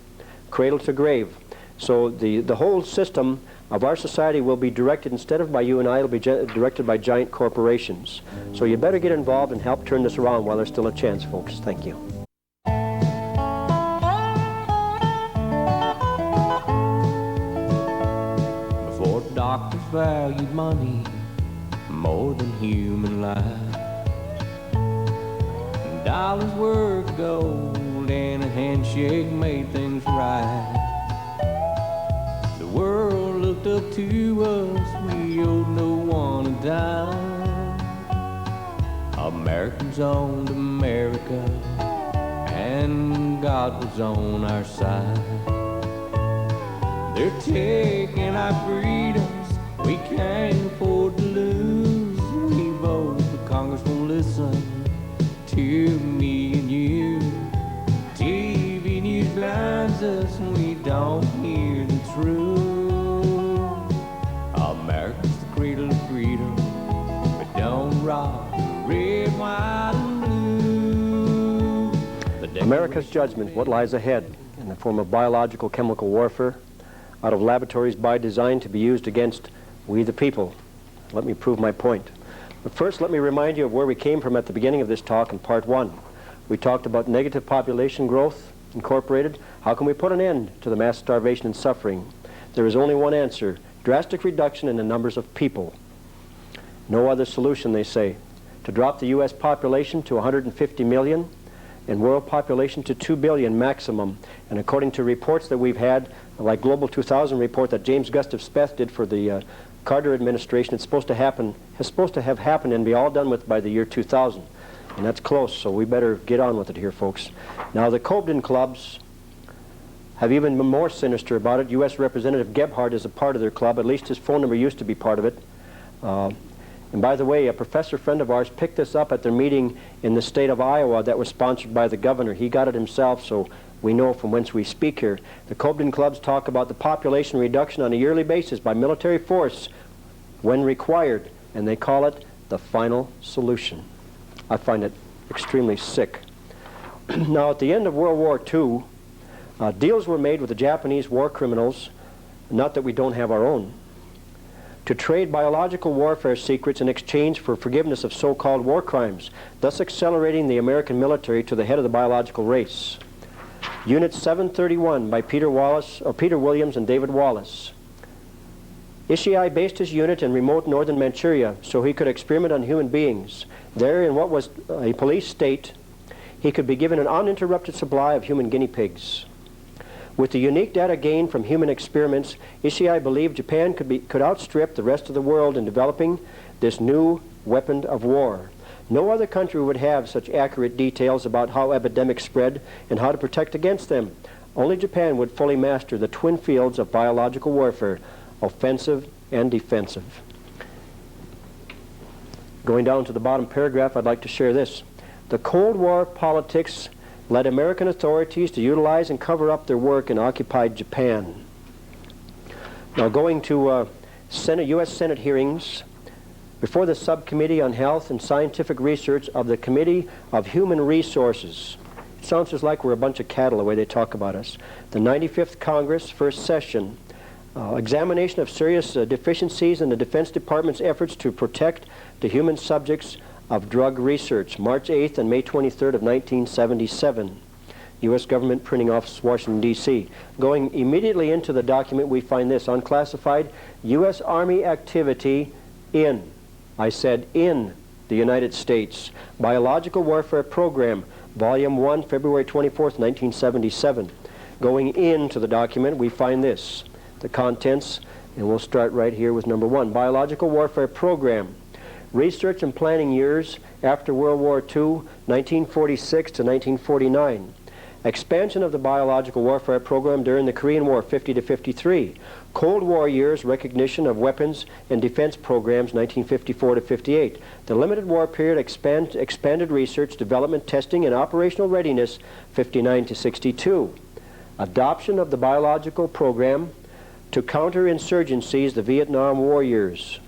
cradle to grave. So the whole system of our society will be directed, instead of by you and I, it'll be directed by giant corporations. So you better get involved and help turn this around while there's still a chance, folks. Thank you. Before doctors valued money more than human life, dollars were gold and a handshake made things right. The world looked up to us, we owed no one a dime. Americans owned America, and God was on our side. They're taking our freedoms, we can't afford to lose. We vote, but Congress won't listen. cradle of freedom, but don't rock the red, white, and blue. America's judgment, what lies ahead in the form of biological chemical warfare out of laboratories by design to be used against we the people. Let me prove my point. But first, let me remind you of where we came from at the beginning of this talk in part one. We talked about negative population growth incorporated. How can we put an end to the mass starvation and suffering? There is only one answer: drastic reduction in the numbers of people. No other solution, they say. To drop the U.S. population to 150 million and world population to 2 billion maximum. And according to reports that we've had, like Global 2000 report that James Gustav Speth did for the Carter administration, it's supposed to happen, has supposed to have happened and be all done with by the year 2000. And that's close, so we better get on with it here, folks. Now, the Cobden clubs have even been more sinister about it. U.S. Representative Gebhardt is a part of their club. At least his phone number used to be part of it. And by the way, a professor friend of ours picked this up at their meeting in the state of Iowa that was sponsored by the governor. He got it himself, so we know from whence we speak here. The Cobden clubs talk about the population reduction on a yearly basis by military force when required, and they call it the final solution. I find it extremely sick. Now, at the end of World War II, deals were made with the Japanese war criminals, not that we don't have our own, to trade biological warfare secrets in exchange for forgiveness of so-called war crimes, thus accelerating the American military to the head of the biological race. Unit 731 by Peter Williams and David Wallace. Ishii based his unit in remote northern Manchuria so he could experiment on human beings. There, in what was a police state, he could be given an uninterrupted supply of human guinea pigs. With the unique data gained from human experiments, Ishii believed Japan could outstrip the rest of the world in developing this new weapon of war. No other country would have such accurate details about how epidemics spread and how to protect against them. Only Japan would fully master the twin fields of biological warfare, offensive and defensive. Going down to the bottom paragraph, I'd like to share this. The Cold War politics led American authorities to utilize and cover up their work in occupied Japan. Now, going to U.S. Senate hearings before the Subcommittee on Health and Scientific Research of the Committee of Human Resources. It sounds just like we're a bunch of cattle the way they talk about us. The 95th Congress, first session. Examination of serious deficiencies in the Defense Department's efforts to protect the human subjects of drug research, March 8th and May 23rd of 1977. U.S. Government Printing Office, Washington, D.C. Going immediately into the document, we find this: unclassified U.S. Army activity in, I said in, the United States. Biological Warfare Program, Volume 1, February 24th, 1977. Going into the document, we find this, the contents, and we'll start right here with number 1. Biological Warfare Program. Research and planning years after World War II, 1946 to 1949. Expansion of the biological warfare program during the Korean War, 50 to 53. Cold War years, recognition of weapons and defense programs, 1954 to 58. The limited war period, expanded research, development, testing, and operational readiness, 59 to 62. Adoption of the biological program to counter insurgencies, the Vietnam War years.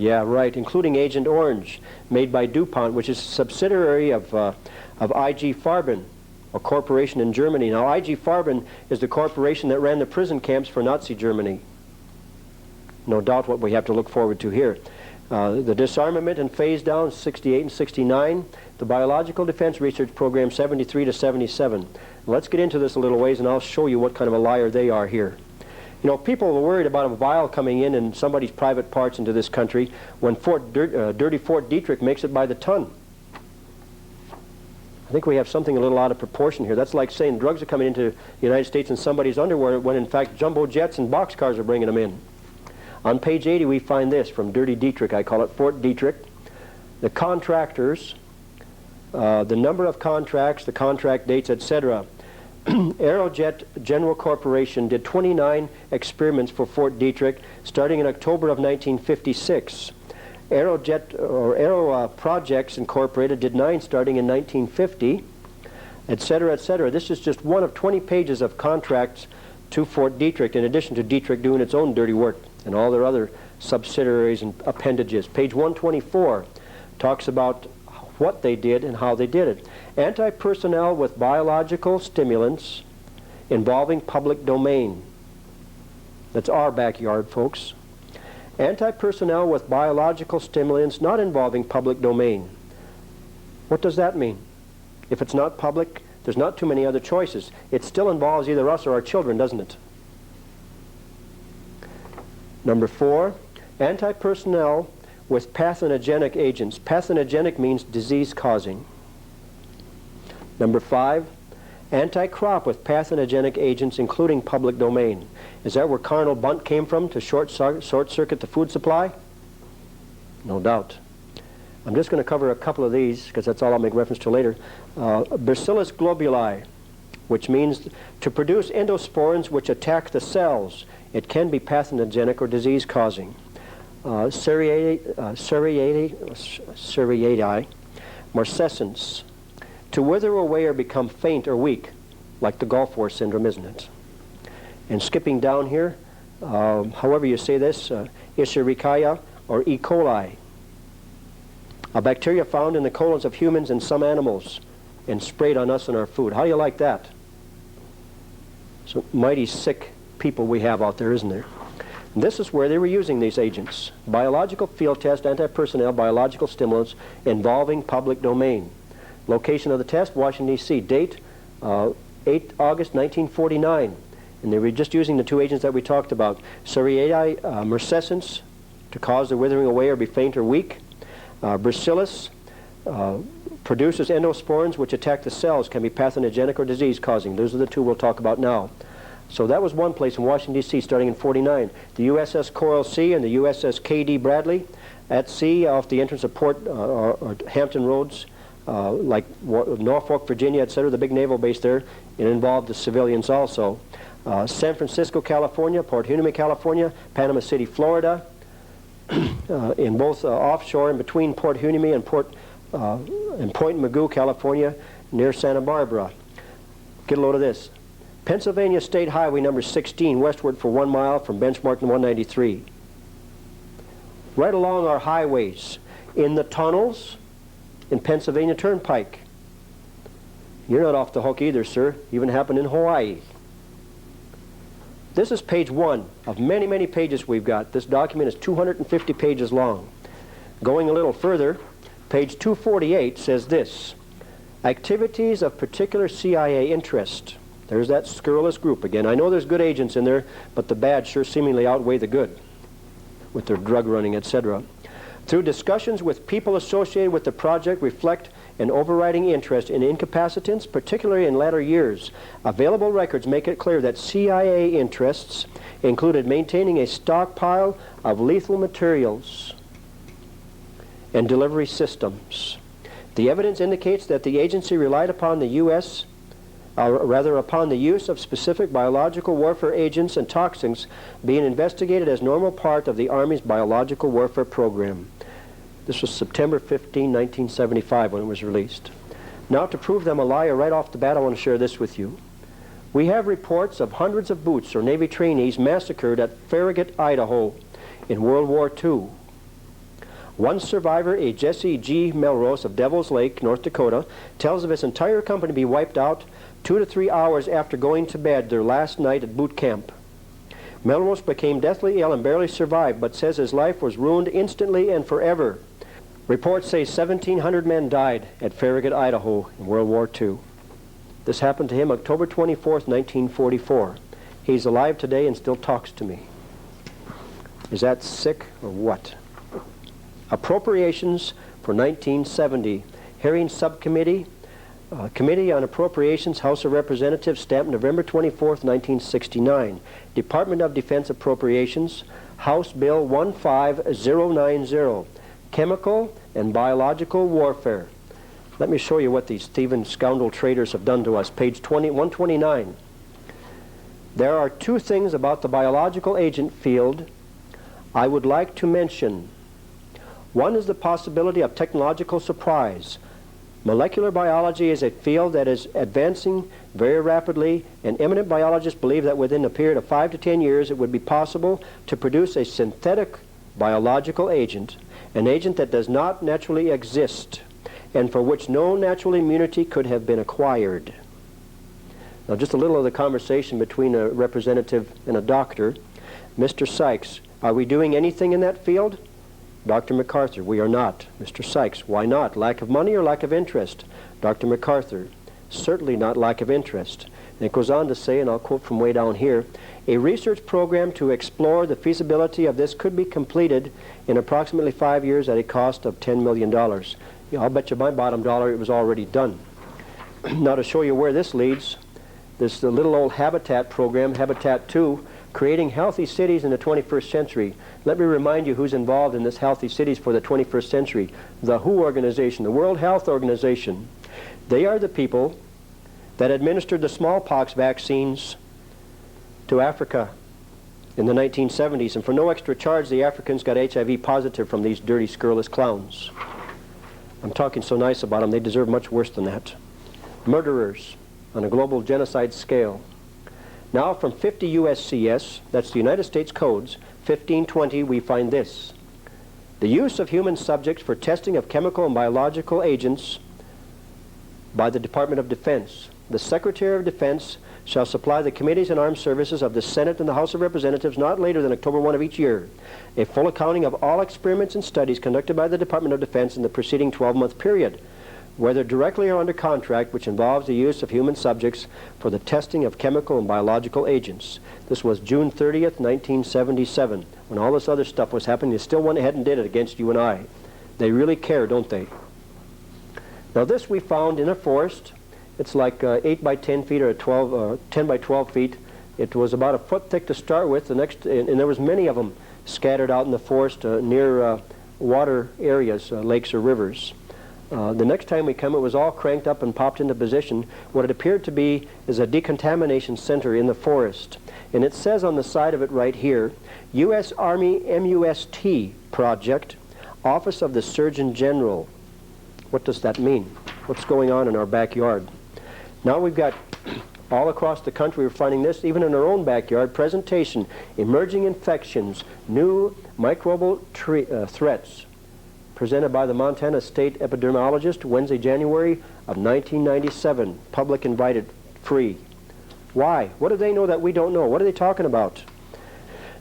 Yeah, right, including Agent Orange, made by DuPont, which is a subsidiary of IG Farben, a corporation in Germany. Now, IG Farben is the corporation that ran the prison camps for Nazi Germany. No doubt what we have to look forward to here. The disarmament and phase down, 68 and 69. The Biological Defense Research Program, 73 to 77. Let's get into this a little ways, and I'll show you what kind of a liar they are here. You know, people were worried about a vial coming in somebody's private parts into this country when dirty Fort Detrick makes it by the ton. I think we have something a little out of proportion here. That's like saying drugs are coming into the United States in somebody's underwear when in fact jumbo jets and boxcars are bringing them in. On page 80 we find this from Dirty Detrick, I call it Fort Detrick. The contractors, the number of contracts, the contract dates, etc. Aerojet General Corporation did 29 experiments for Fort Detrick starting in October of 1956. Aero Projects Incorporated did 9 starting in 1950, etc., etc. This is just one of 20 pages of contracts to Fort Detrick, in addition to Detrick doing its own dirty work and all their other subsidiaries and appendages. Page 124 talks about what they did and how they did it. Anti-personnel with biological stimulants involving public domain. That's our backyard, folks. Anti-personnel with biological stimulants not involving public domain. What does that mean? If it's not public, there's not too many other choices. It still involves either us or our children, doesn't it? Number 4, anti-personnel with pathogenous agents. Pathogenic means disease-causing. Number 5, anti-crop with pathogenic agents including public domain. Is that where Colonel Bunt came from, to short-circuit the food supply? No doubt. I'm just going to cover a couple of these because that's all I'll make reference to later. Bacillus globuli, which means to produce endosporins which attack the cells. It can be pathogenic or disease-causing. Seriaceae, marcescens, to wither away or become faint or weak, like the Gulf War syndrome, isn't it? And skipping down here, however you say this, Escherichia or E. coli, a bacteria found in the colons of humans and some animals and sprayed on us and our food. How do you like that? So mighty sick people we have out there, isn't there? And this is where they were using these agents. Biological field test, anti-personnel, biological stimulants involving public domain. Location of the test, Washington, D.C. Date, 8 August 1949. And they were just using the two agents that we talked about. Seriaceae marcescens, to cause the withering away or be faint or weak. Bacillus produces endosporins which attack the cells, can be pathogenic or disease-causing. Those are the two we'll talk about now. So that was one place in Washington, D.C., starting in 49. The USS Coral Sea and the USS K.D. Bradley at sea off the entrance of Port or Hampton Roads, like Norfolk, Virginia, etc., the big naval base there. It involved the civilians also. San Francisco, California, Port Hueneme, California, Panama City, Florida, in both offshore and between Port Hueneme and Point Mugu, California, near Santa Barbara. Get a load of this. Pennsylvania State Highway number 16, westward for 1 mile from benchmark 193. Right along our highways, in the tunnels, in Pennsylvania Turnpike. You're not off the hook either, sir. Even happened in Hawaii. This is page 1 of many, many pages we've got. This document is 250 pages long. Going a little further, page 248 says this: activities of particular CIA interest. There's that scurrilous group again. I know there's good agents in there, but the bad sure seemingly outweigh the good with their drug running, etc. Through discussions with people associated with the project reflect an overriding interest in incapacitants, particularly in latter years. Available records make it clear that CIA interests included maintaining a stockpile of lethal materials and delivery systems. The evidence indicates that the agency relied upon the upon the use of specific biological warfare agents and toxins being investigated as normal part of the Army's biological warfare program. This was September 15, 1975 when it was released. Now, to prove them a liar right off the bat, I want to share this with you. We have reports of hundreds of Boots or Navy trainees massacred at Farragut, Idaho in World War II. One survivor, a Jesse G. Melrose of Devil's Lake, North Dakota, tells of his entire company being wiped out 2 to 3 hours after going to bed their last night at boot camp. Melrose became deathly ill and barely survived, but says his life was ruined instantly and forever. Reports say 1,700 men died at Farragut, Idaho in World War II. This happened to him October 24th, 1944. He's alive today and still talks to me. Is that sick or what? Appropriations for 1970. Hearing Subcommittee, Committee on Appropriations, House of Representatives, stamped November 24th, 1969. Department of Defense Appropriations, House Bill 15090. Chemical and biological warfare. Let me show you what these thieving scoundrel traitors have done to us. Page 129. There are 2 things about the biological agent field I would like to mention. One is the possibility of technological surprise. Molecular biology is a field that is advancing very rapidly, and eminent biologists believe that within a period of 5 to 10 years it would be possible to produce a synthetic biological agent, an agent that does not naturally exist, and for which no natural immunity could have been acquired. Now, just a little of the conversation between a representative and a doctor. Mr. Sykes, are we doing anything in that field? Dr. MacArthur, we are not. Mr. Sykes, why not? Lack of money or lack of interest? Dr. MacArthur, certainly not lack of interest. And it goes on to say, and I'll quote from way down here, a research program to explore the feasibility of this could be completed in approximately 5 years at a cost of $10 million. Yeah, I'll bet you my bottom dollar it was already done. Now, to show you where this leads, this the little old Habitat program, Habitat 2, creating healthy cities in the 21st century. Let me remind you who's involved in this healthy cities for the 21st century. The WHO organization, the World Health Organization. They are the people that administered the smallpox vaccines to Africa in the 1970s, and for no extra charge the Africans got HIV positive from these dirty, scurrilous clowns. I'm talking so nice about them, they deserve much worse than that. Murderers on a global genocide scale. Now from 50 USCS, that's the United States Codes, 1520, we find this. The use of human subjects for testing of chemical and biological agents by the Department of Defense. The Secretary of Defense shall supply the Committees and Armed Services of the Senate and the House of Representatives not later than October 1 of each year a full accounting of all experiments and studies conducted by the Department of Defense in the preceding 12-month period, whether directly or under contract, which involves the use of human subjects for the testing of chemical and biological agents. This was June 30th, 1977. When all this other stuff was happening, they still went ahead and did it against you and I. They really care, don't they? Now this we found in a forest. It's like 8 by 10 feet or 10 by 12 feet. It was about a foot thick to start with. And there was many of them scattered out in the forest near water areas, lakes or rivers. The next time we come, it was all cranked up and popped into position. What it appeared to be is a decontamination center in the forest. And it says on the side of it right here, U.S. Army MUST Project, Office of the Surgeon General. What does that mean? What's going on in our backyard? Now we've got all across the country, we're finding this, even in our own backyard, presentation, emerging infections, new microbial threats, presented by the Montana State Epidemiologist, Wednesday, January of 1997, public invited, free. Why? What do they know that we don't know? What are they talking about?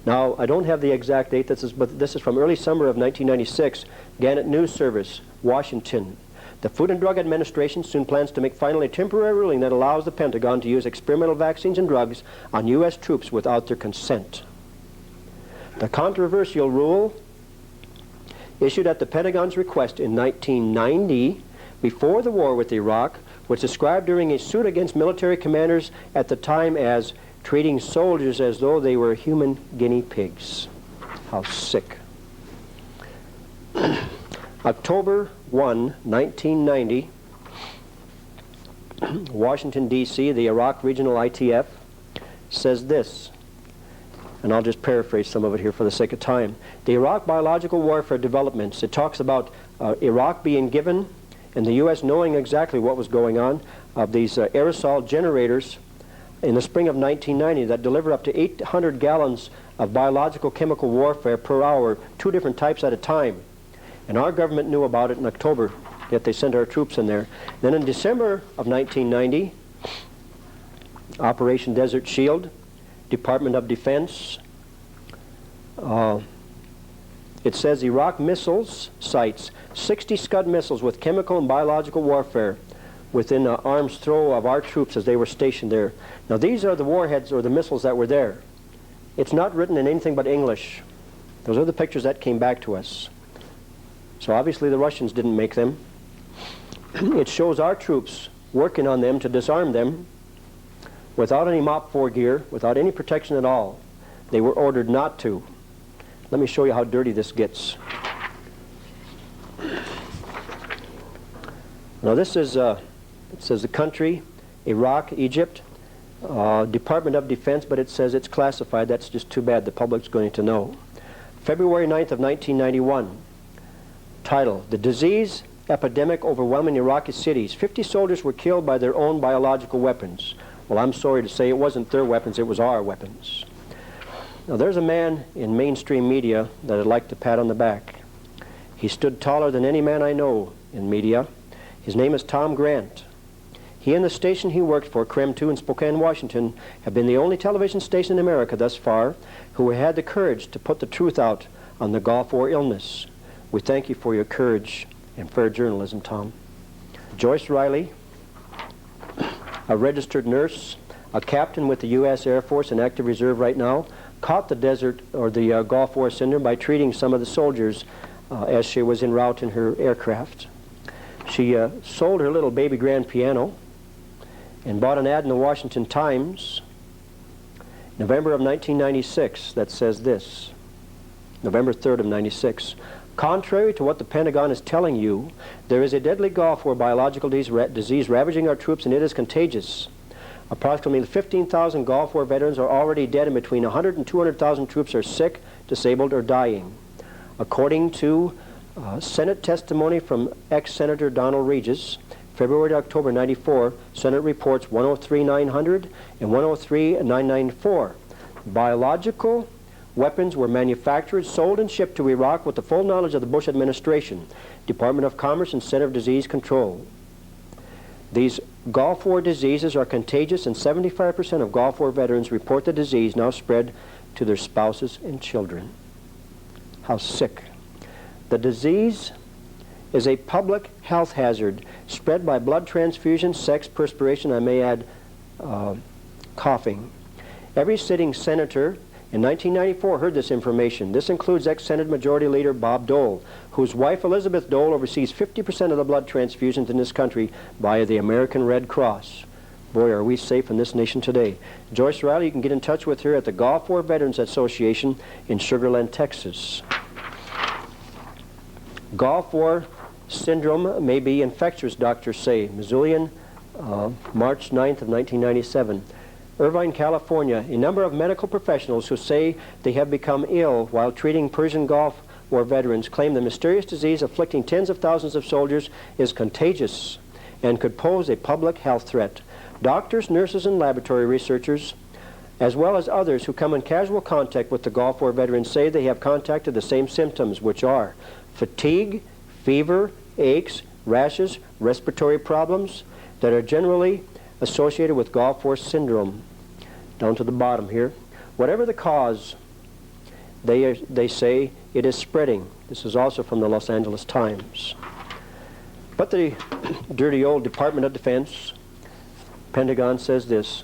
Now, I don't have the exact date, but this is from early summer of 1996, Gannett News Service, Washington. The Food and Drug Administration soon plans to make finally a temporary ruling that allows the Pentagon to use experimental vaccines and drugs on U.S. troops without their consent. The controversial rule, issued at the Pentagon's request in 1990, before the war with Iraq, was described during a suit against military commanders at the time as treating soldiers as though they were human guinea pigs. How sick. October 1, 1990, Washington, D.C., the Iraq Regional ITF, says this, and I'll just paraphrase some of it here for the sake of time. The Iraq biological warfare developments, it talks about Iraq being given and the U.S. knowing exactly what was going on, of these aerosol generators in the spring of 1990 that deliver up to 800 gallons of biological chemical warfare per hour, 2 different types at a time. And our government knew about it in October, yet they sent our troops in there. Then in December of 1990, Operation Desert Shield, Department of Defense, it says Iraq missiles sites 60 Scud missiles with chemical and biological warfare within arm's throw of our troops as they were stationed there. Now these are the warheads or the missiles that were there. It's not written in anything but English. Those are the pictures that came back to us. So obviously the Russians didn't make them. It shows our troops working on them to disarm them without any MOP 4 gear, without any protection at all. They were ordered not to. Let me show you how dirty this gets. Now this is, it says the country, Iraq, Egypt, Department of Defense, but it says it's classified. That's just too bad. The public's going to know. February 9th of 1991. Title, The Disease Epidemic Overwhelming Iraqi Cities. 50 soldiers were killed by their own biological weapons. Well, I'm sorry to say it wasn't their weapons, it was our weapons. Now there's a man in mainstream media that I'd like to pat on the back. He stood taller than any man I know in media. His name is Tom Grant. He and the station he worked for, KREM 2 in Spokane, Washington, have been the only television station in America thus far who had the courage to put the truth out on the Gulf War illness. We thank you for your courage and fair journalism, Tom. Joyce Riley, a registered nurse, a captain with the U.S. Air Force in active reserve right now, caught the desert or the Gulf War syndrome by treating some of the soldiers as she was en route in her aircraft. She sold her little baby grand piano and bought an ad in the Washington Times, November of 1996, that says this, November 3rd of 96. Contrary to what the Pentagon is telling you, there is a deadly Gulf War biological disease ravaging our troops, and it is contagious. Approximately 15,000 Gulf War veterans are already dead, and between 100 and 200,000 troops are sick, disabled, or dying. According to Senate testimony from ex-Senator Donald Regis, February to October 94, Senate reports 103,900 and 103,994. Biological weapons were manufactured, sold, and shipped to Iraq with the full knowledge of the Bush administration, Department of Commerce, and Center of Disease Control. These Gulf War diseases are contagious, and 75% of Gulf War veterans report the disease now spread to their spouses and children. How sick. The disease is a public health hazard spread by blood transfusion, sex, perspiration, I may add coughing. Every sitting senator in 1994 heard this information. This includes ex-Senate Majority Leader Bob Dole, whose wife Elizabeth Dole oversees 50% of the blood transfusions in this country via the American Red Cross. Boy, are we safe in this nation today. Joyce Riley, you can get in touch with her at the Gulf War Veterans Association in Sugar Land, Texas. Gulf War syndrome may be infectious, doctors say. Missoulian, March 9th of 1997. Irvine, California, a number of medical professionals who say they have become ill while treating Persian Gulf War veterans claim the mysterious disease afflicting tens of thousands of soldiers is contagious and could pose a public health threat. Doctors, nurses, and laboratory researchers, as well as others who come in casual contact with the Gulf War veterans, say they have contacted the same symptoms, which are fatigue, fever, aches, rashes, respiratory problems that are generally associated with Gulf War syndrome. Down to the bottom here. Whatever the cause, they say it is spreading. This is also from the Los Angeles Times. But the dirty old Department of Defense, Pentagon, says this.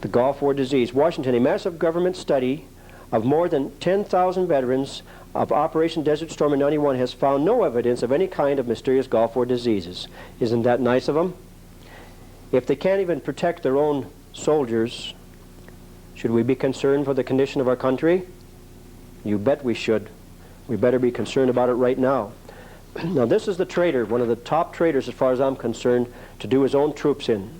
The Gulf War disease. Washington, a massive government study of more than 10,000 veterans of Operation Desert Storm in 91 has found no evidence of any kind of mysterious Gulf War diseases. Isn't that nice of them? If they can't even protect their own soldiers, should we be concerned for the condition of our country? You bet we should. We better be concerned about it right now. Now this is the traitor, one of the top traitors as far as I'm concerned, to do his own troops in.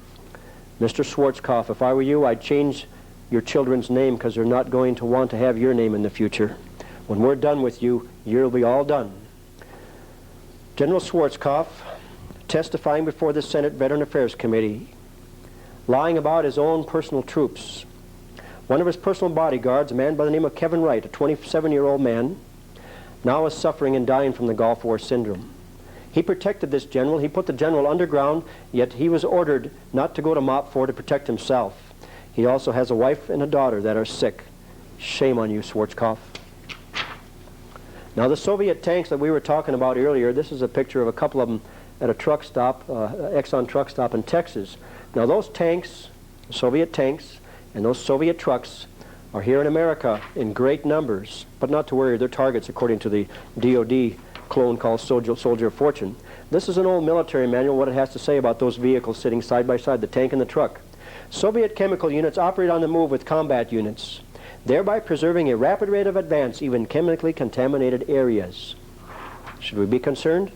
Mr. Schwarzkopf, if I were you, I'd change your children's name because they're not going to want to have your name in the future. When we're done with you, you'll be all done. General Schwarzkopf, testifying before the Senate Veteran Affairs Committee, lying about his own personal troops. One of his personal bodyguards, a man by the name of Kevin Wright, a 27-year-old man, now is suffering and dying from the Gulf War syndrome. He protected this general. He put the general underground, yet he was ordered not to go to MOP 4 to protect himself. He also has a wife and a daughter that are sick. Shame on you, Schwarzkopf. Now the Soviet tanks that we were talking about earlier, this is a picture of a couple of them at a truck stop, Exxon truck stop in Texas. Now those tanks, Soviet tanks, and those Soviet trucks are here in America in great numbers, but not to worry, they're targets according to the DOD clone called Soldier of Fortune. This is an old military manual, what it has to say about those vehicles sitting side by side, the tank and the truck. Soviet chemical units operate on the move with combat units, thereby preserving a rapid rate of advance, even in chemically contaminated areas. Should we be concerned?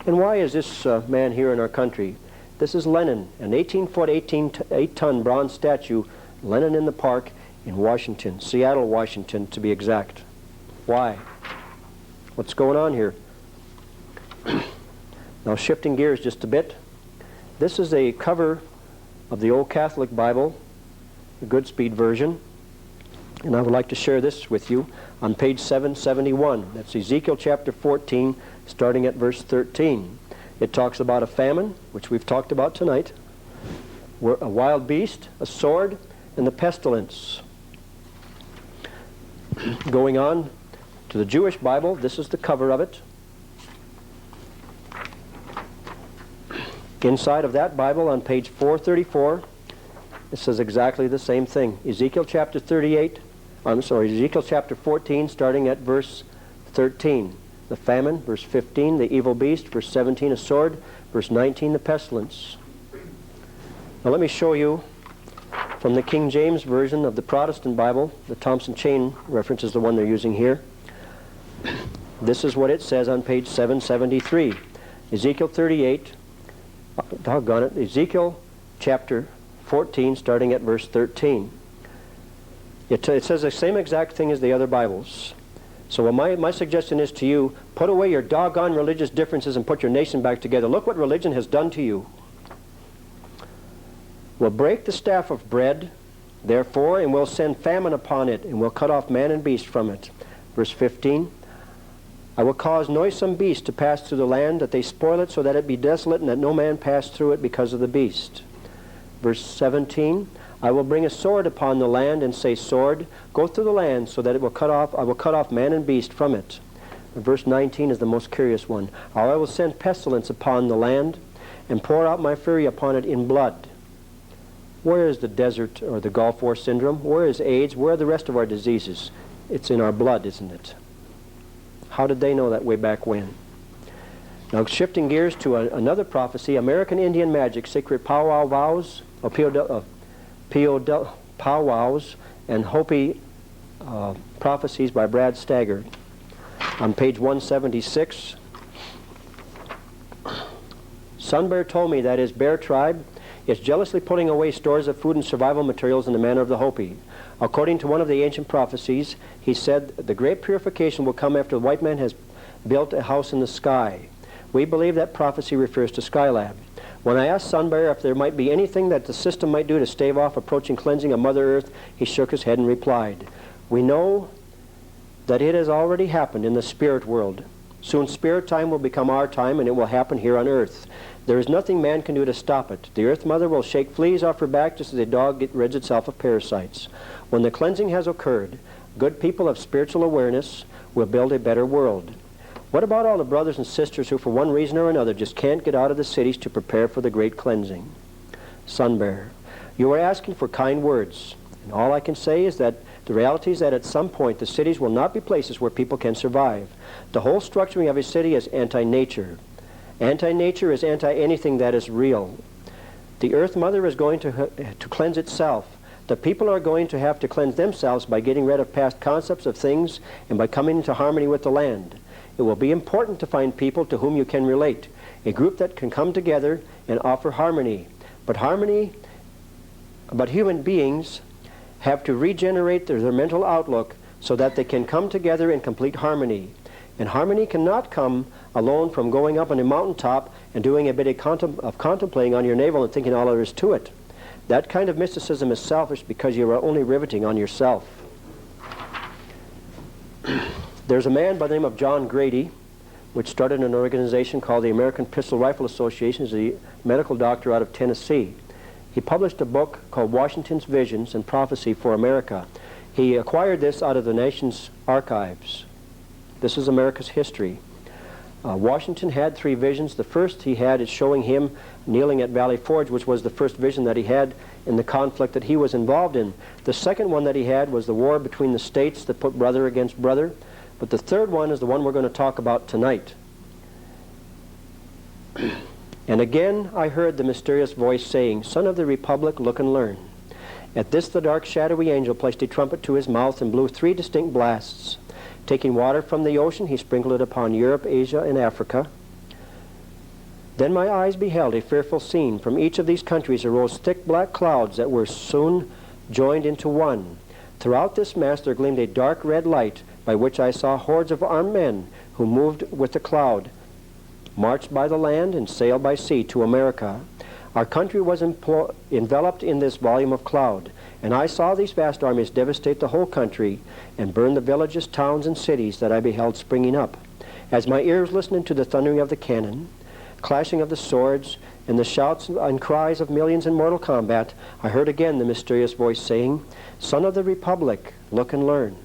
And why is this man here in our country? This is Lenin, an 18-foot, 8-ton bronze statue, Lenin in the Park in Washington, Seattle, Washington, to be exact. Why? What's going on here? Now, shifting gears just a bit. This is a cover of the Old Catholic Bible, the Goodspeed version. And I would like to share this with you on page 771. That's Ezekiel chapter 14, starting at verse 13. It talks about a famine, which we've talked about tonight, a wild beast, a sword, and the pestilence. Going on to the Jewish Bible, this is the cover of it. Inside of that Bible on page 434, it says exactly the same thing. Ezekiel chapter 14, starting at verse 13. The famine, verse 15, the evil beast, verse 17, a sword, verse 19, the pestilence. Now let me show you from the King James Version of the Protestant Bible. The Thompson Chain reference is the one they're using here. This is what it says on page 773. Ezekiel 38, doggone it, Ezekiel chapter 14, starting at verse 13. It says the same exact thing as the other Bibles. So my suggestion is to you, put away your doggone religious differences and put your nation back together. Look what religion has done to you. Will break the staff of bread, therefore, and will send famine upon it, and will cut off man and beast from it. Verse 15, I will cause noisome beasts to pass through the land, that they spoil it, so that it be desolate, and that no man pass through it because of the beast. Verse 17, I will bring a sword upon the land, and say, sword, go through the land, so that it will cut off, I will cut off man and beast from it. And verse 19 is the most curious one. I will send pestilence upon the land, and pour out my fury upon it in blood. Where is the desert or the Gulf War syndrome? Where is AIDS? Where are the rest of our diseases? It's in our blood, isn't it? How did they know that way back when? Now, shifting gears to another prophecy, American Indian Magic, Secret Powwow Vows, Powwows, and Hopi Prophecies by Brad Staggart. On page 176, Sun Bear told me that his bear tribe is jealously putting away stores of food and survival materials in the manner of the Hopi. According to one of the ancient prophecies, he said the great purification will come after the white man has built a house in the sky. We believe that prophecy refers to Skylab. When I asked Sun Bear if there might be anything that the system might do to stave off approaching cleansing of Mother Earth, he shook his head and replied, we know that it has already happened in the spirit world. Soon spirit time will become our time, and it will happen here on earth. There is nothing man can do to stop it. The Earth Mother will shake fleas off her back just as a dog rids itself of parasites. When the cleansing has occurred, good people of spiritual awareness will build a better world. What about all the brothers and sisters who for one reason or another just can't get out of the cities to prepare for the great cleansing? Sun Bear, you are asking for kind words. And all I can say is that the reality is that at some point the cities will not be places where people can survive. The whole structuring of a city is anti-nature. Anti-nature is anti-anything that is real. The Earth Mother is going to cleanse itself. The people are going to have to cleanse themselves by getting rid of past concepts of things and by coming into harmony with the land. It will be important to find people to whom you can relate, a group that can come together and offer harmony. But human beings have to regenerate their mental outlook so that they can come together in complete harmony. And harmony cannot come alone from going up on a mountaintop and doing a bit of contemplating on your navel and thinking all there is to it. That kind of mysticism is selfish because you are only riveting on yourself. There's a man by the name of John Grady, which started an organization called the American Pistol Rifle Association. He's a medical doctor out of Tennessee. He published a book called Washington's Visions and Prophecy for America. He acquired this out of the nation's archives. This is America's history. Washington had 3 visions. The first he had is showing him kneeling at Valley Forge, which was the first vision that he had in the conflict that he was involved in. The second one that he had was the war between the states that put brother against brother. But the third one is the one we're going to talk about tonight. And again I heard the mysterious voice saying, Son of the Republic, look and learn. At this the dark shadowy angel placed a trumpet to his mouth and blew 3 distinct blasts. Taking water from the ocean, he sprinkled it upon Europe, Asia, and Africa. Then my eyes beheld a fearful scene. From each of these countries arose thick black clouds that were soon joined into one. Throughout this mass there gleamed a dark red light, by which I saw hordes of armed men who moved with the cloud, marched by the land, and sailed by sea to America. Our country was enveloped in this volume of cloud. And I saw these vast armies devastate the whole country and burn the villages, towns, and cities that I beheld springing up. As my ears listened to the thundering of the cannon, clashing of the swords, and the shouts and cries of millions in mortal combat, I heard again the mysterious voice saying, "Son of the Republic, look and learn."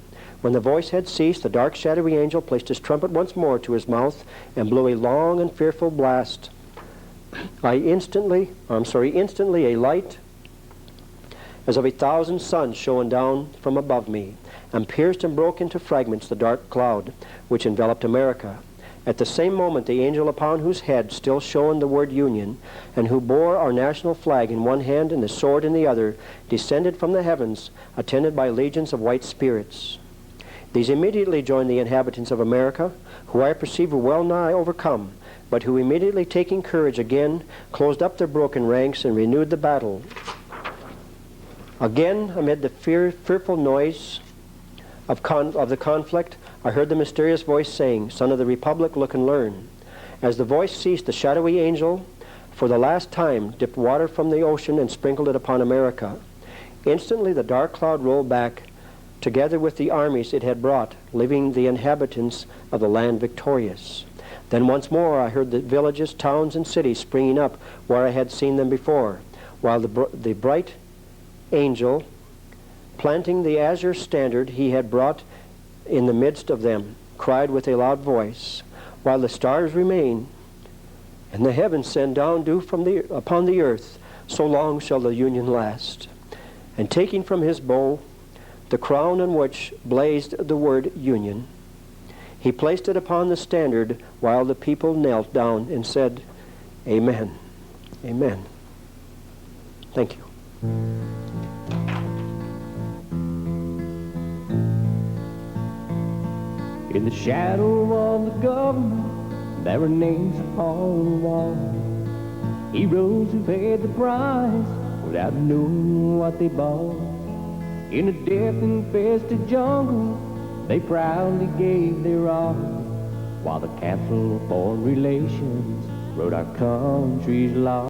When the voice had ceased, the dark shadowy angel placed his trumpet once more to his mouth and blew a long and fearful blast. Instantly a light as of 1,000 suns shone down from above me, and pierced and broke into fragments the dark cloud which enveloped America. At the same moment, the angel upon whose head still shone the word Union, and who bore our national flag in one hand and the sword in the other, descended from the heavens, attended by legions of white spirits. These immediately joined the inhabitants of America, who I perceive were well nigh overcome, but who immediately taking courage again, closed up their broken ranks and renewed the battle. Again, amid the fearful noise of the conflict, I heard the mysterious voice saying, "Son of the Republic, look and learn." As the voice ceased, the shadowy angel, for the last time, dipped water from the ocean and sprinkled it upon America. Instantly the dark cloud rolled back, together with the armies it had brought, leaving the inhabitants of the land victorious. Then once more I heard the villages, towns, and cities springing up where I had seen them before, while the bright angel, planting the azure standard he had brought in the midst of them, cried with a loud voice, "While the stars remain, and the heavens send down dew upon the earth, so long shall the Union last." And taking from his bow the crown on which blazed the word Union, he placed it upon the standard while the people knelt down and said, "Amen, amen." Thank you. In the shadow of the government, there were names upon the wall. Heroes who paid the price without knowing what they bought. In a death-infested jungle, they proudly gave their all, while the Council of Foreign Relations wrote our country's law.